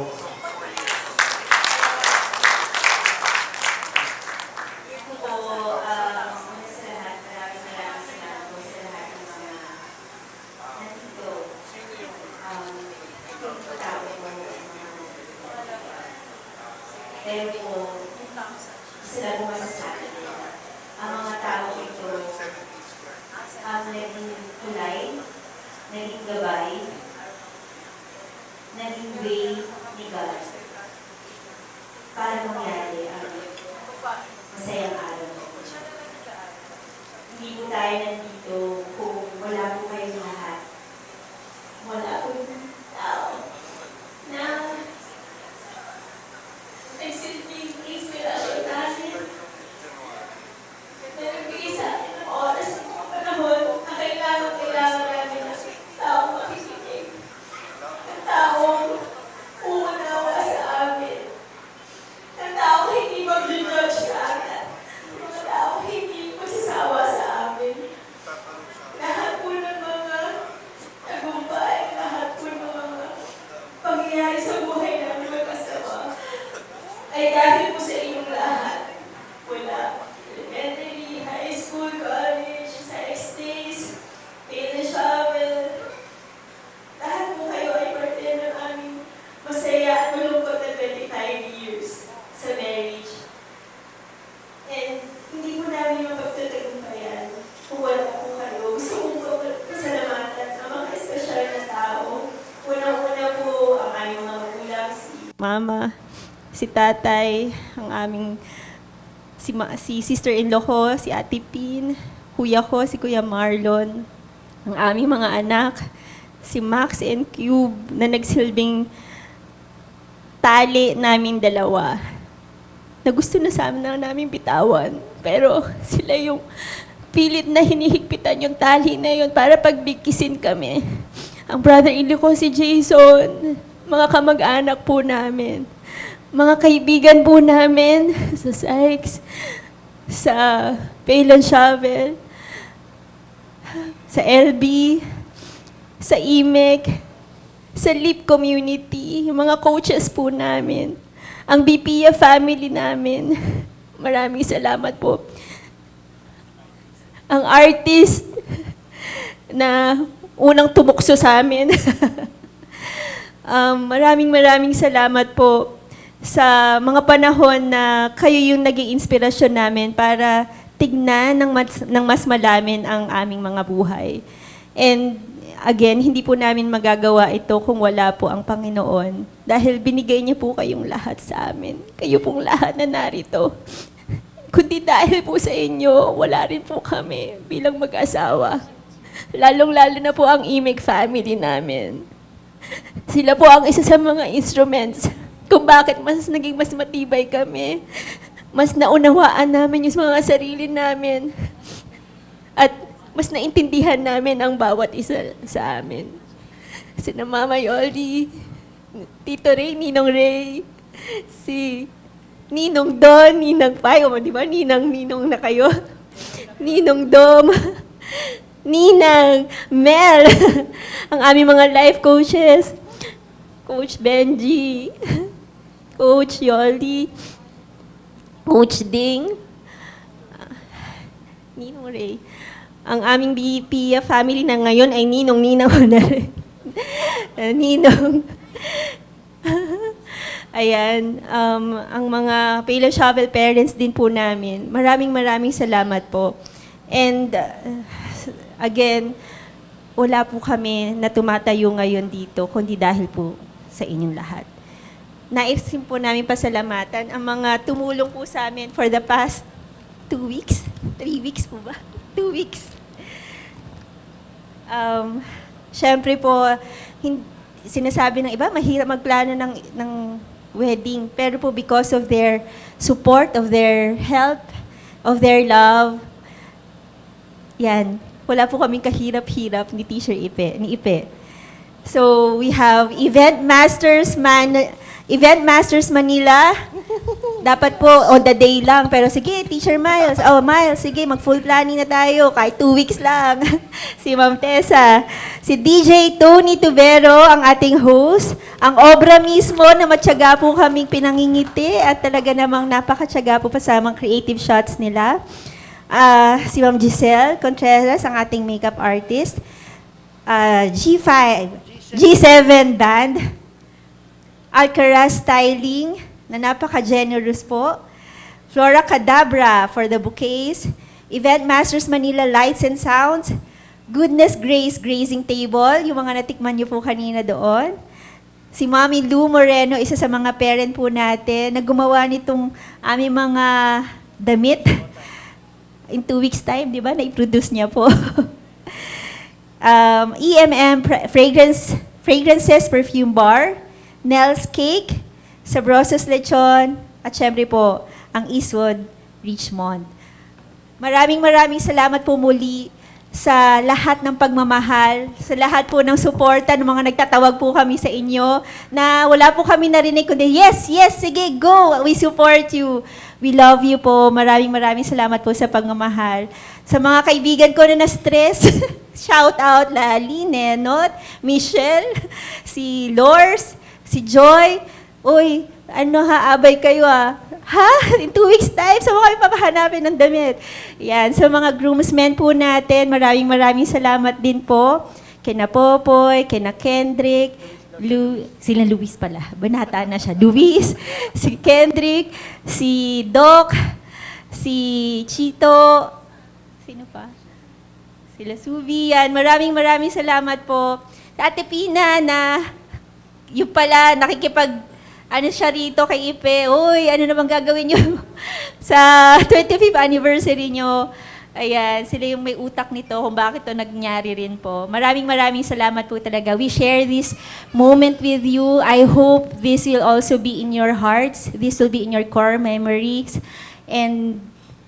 Pero po, sila po masasabi. Ang mga tao ito, ang naging tulay, naging gabay, naging way ni God para mangyari ang masayang araw. Hindi po tayo nandito kung wala po kayong lahat. Wala po yung tao na nagsilbing inspirasyon namin. Na nagbigay sa akin ng oras ng mga panahon na kailangan namin ng taong makikinig. Ng taong uunawa sa amin. Ng taong hindi mag-judge sa akin. Ng taong hindi magsasawa sa amin. Lahat po ng mga tagumpay, lahat po ng mga pangyayari sa buhay namin mag-asawa ay dahil po sa inyong lahat. Wala elementary, high school, college, sex days, Taylor Shovel. Lahat po kayo ay parte ng aming masaya at malungkot na 25 years sa marriage. And hindi po namin mapagtatagumpayan kung wala po kayo. Gusto kong pasalamatan ang mga espesyal na tao. Unang-una po ang aming mga magulang, si Mama, si Tatay, ang aming si sister-in-law ko, si Ate Pin, kuya ko, si Kuya Marlon, ang aming mga anak, si Max and Cube, na nagsilbing tali namin dalawa, na gusto na sana namin bitawan, pero sila yung pilit na hinihigpitan yung tali na yun para pagbigkisin kami. Ang brother-in-law ko, si Jason, mga kamag-anak po namin, mga kaibigan po namin sa Sykes, sa Phelan Shovel, sa LB, sa IMEC, sa LEAP community, yung mga coaches po namin, ang BPIA family namin. Maraming salamat po. Ang artist na unang tumukso sa amin. Maraming salamat po sa mga panahon na kayo yung naging inspirasyon namin para tignan ng mas malamin ang aming mga buhay. And again, hindi po namin magagawa ito kung wala po ang Panginoon. Dahil binigay niya po kayong lahat sa amin. Kayo pong lahat na narito. Kundi dahil po sa inyo, wala rin po kami bilang mag-asawa. Lalong-lalo na po ang IMEC family namin. Sila po ang isa sa mga instruments kung bakit naging mas matibay kami. Mas naunawaan namin yung mga sarili namin. At mas naintindihan namin ang bawat isa sa amin. Sina Mama Yoli, Tito Ray, Ninong Ray, si Ninong Don, Ninang Pai, di ba? Ninang na kayo. Ninong Dom, Ninang Mel, ang aming mga life coaches, Coach Benji, Coach Yoli, Coach Ding, Ninong Ray, Ang aming BP family na ngayon ay ninong-ninang ko na rin. Ninong. Ayan, ang mga Pale Shovel parents din po namin. Maraming salamat po. And again, wala po kami na tumatayo ngayon dito, kundi dahil po sa inyong lahat. Nais din po namin pasalamatan ang mga tumulong po sa amin for the past 2 weeks. 3 weeks po ba? 2 weeks. Siyempre po, sinasabi ng iba, mahirap magplano ng wedding. Pero po because of their support, of their help, of their love, yan, wala po kaming kahirap-hirap ni Teacher Ipe, ni Ipe. So we have Event Masters Manila. Dapat po on the day lang. Pero sige, Teacher Miles. Oh, Miles, sige, mag-full planning na tayo. Kahit 2 weeks lang. Si Ma'am Tessa. Si DJ Tony Tubero, ang ating host. Ang obra mismo na matyaga po kaming pinangingiti at talaga namang napakatyaga po pasamang creative shots nila. Si Ma'am Giselle Contreras, ang ating makeup artist. G7 Band. Alcaraz Styling, na napaka-generous po. Flora Cadabra for the bouquets. Event Masters Manila Lights and Sounds. Goodness Grace Grazing Table, yung mga natikman niyo po kanina doon. Si Mami Lou Moreno, isa sa mga parent po natin, na gumawa nitong aming mga damit. In 2 weeks time, di ba? Na-produce niya po. Fragrances Perfume Bar. Nels Cake, Sabrosos Lechon, at syempre po, ang Eastwood Richmond. Maraming salamat po muli sa lahat ng pagmamahal, sa lahat po ng suporta ng mga nagtatawag po kami sa inyo, na wala po kami narinig, kundi yes, sige, go, we support you. We love you po. Maraming salamat po sa pagmamahal. Sa mga kaibigan ko na na-stress, shout out Lali, Nenot, Michelle, si Lors, si Joy. Uy, abay kayo Ha? In 2 weeks time, sa mga papahanapin ng damit. Yan, sa mga groomsmen po natin, maraming salamat din po. Kina Popoy, kina Kendrick, sila Luis pala, banata na siya. Luis, si Kendrick, si Doc, si Chito, sino pa? Sila Suvi, yan. Maraming salamat po. Ate Pina na yung pala, siya rito kay Ipe, uy, ano naman gagawin nyo sa 25th anniversary nyo. Ayan, sila yung may utak nito kung bakit ito nangyari rin po. Maraming salamat po talaga. We share this moment with you. I hope this will also be in your hearts. This will be in your core memories. And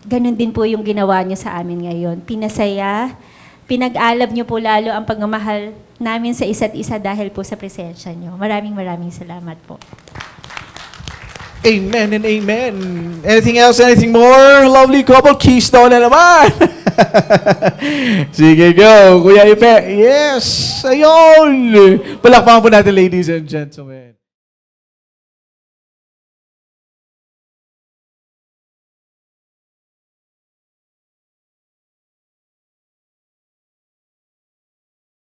ganun din po yung ginawa nyo sa amin ngayon. Pinasaya, pinag-alab nyo po lalo ang pagmamahal namin sa isa't isa dahil po sa presensya nyo. Maraming salamat po. Amen and amen. Anything else? Anything more? Lovely couple, keystone na naman. Sige, go. Kuya Ipe. Yes. Ayun. Palakpakan po natin, ladies and gentlemen.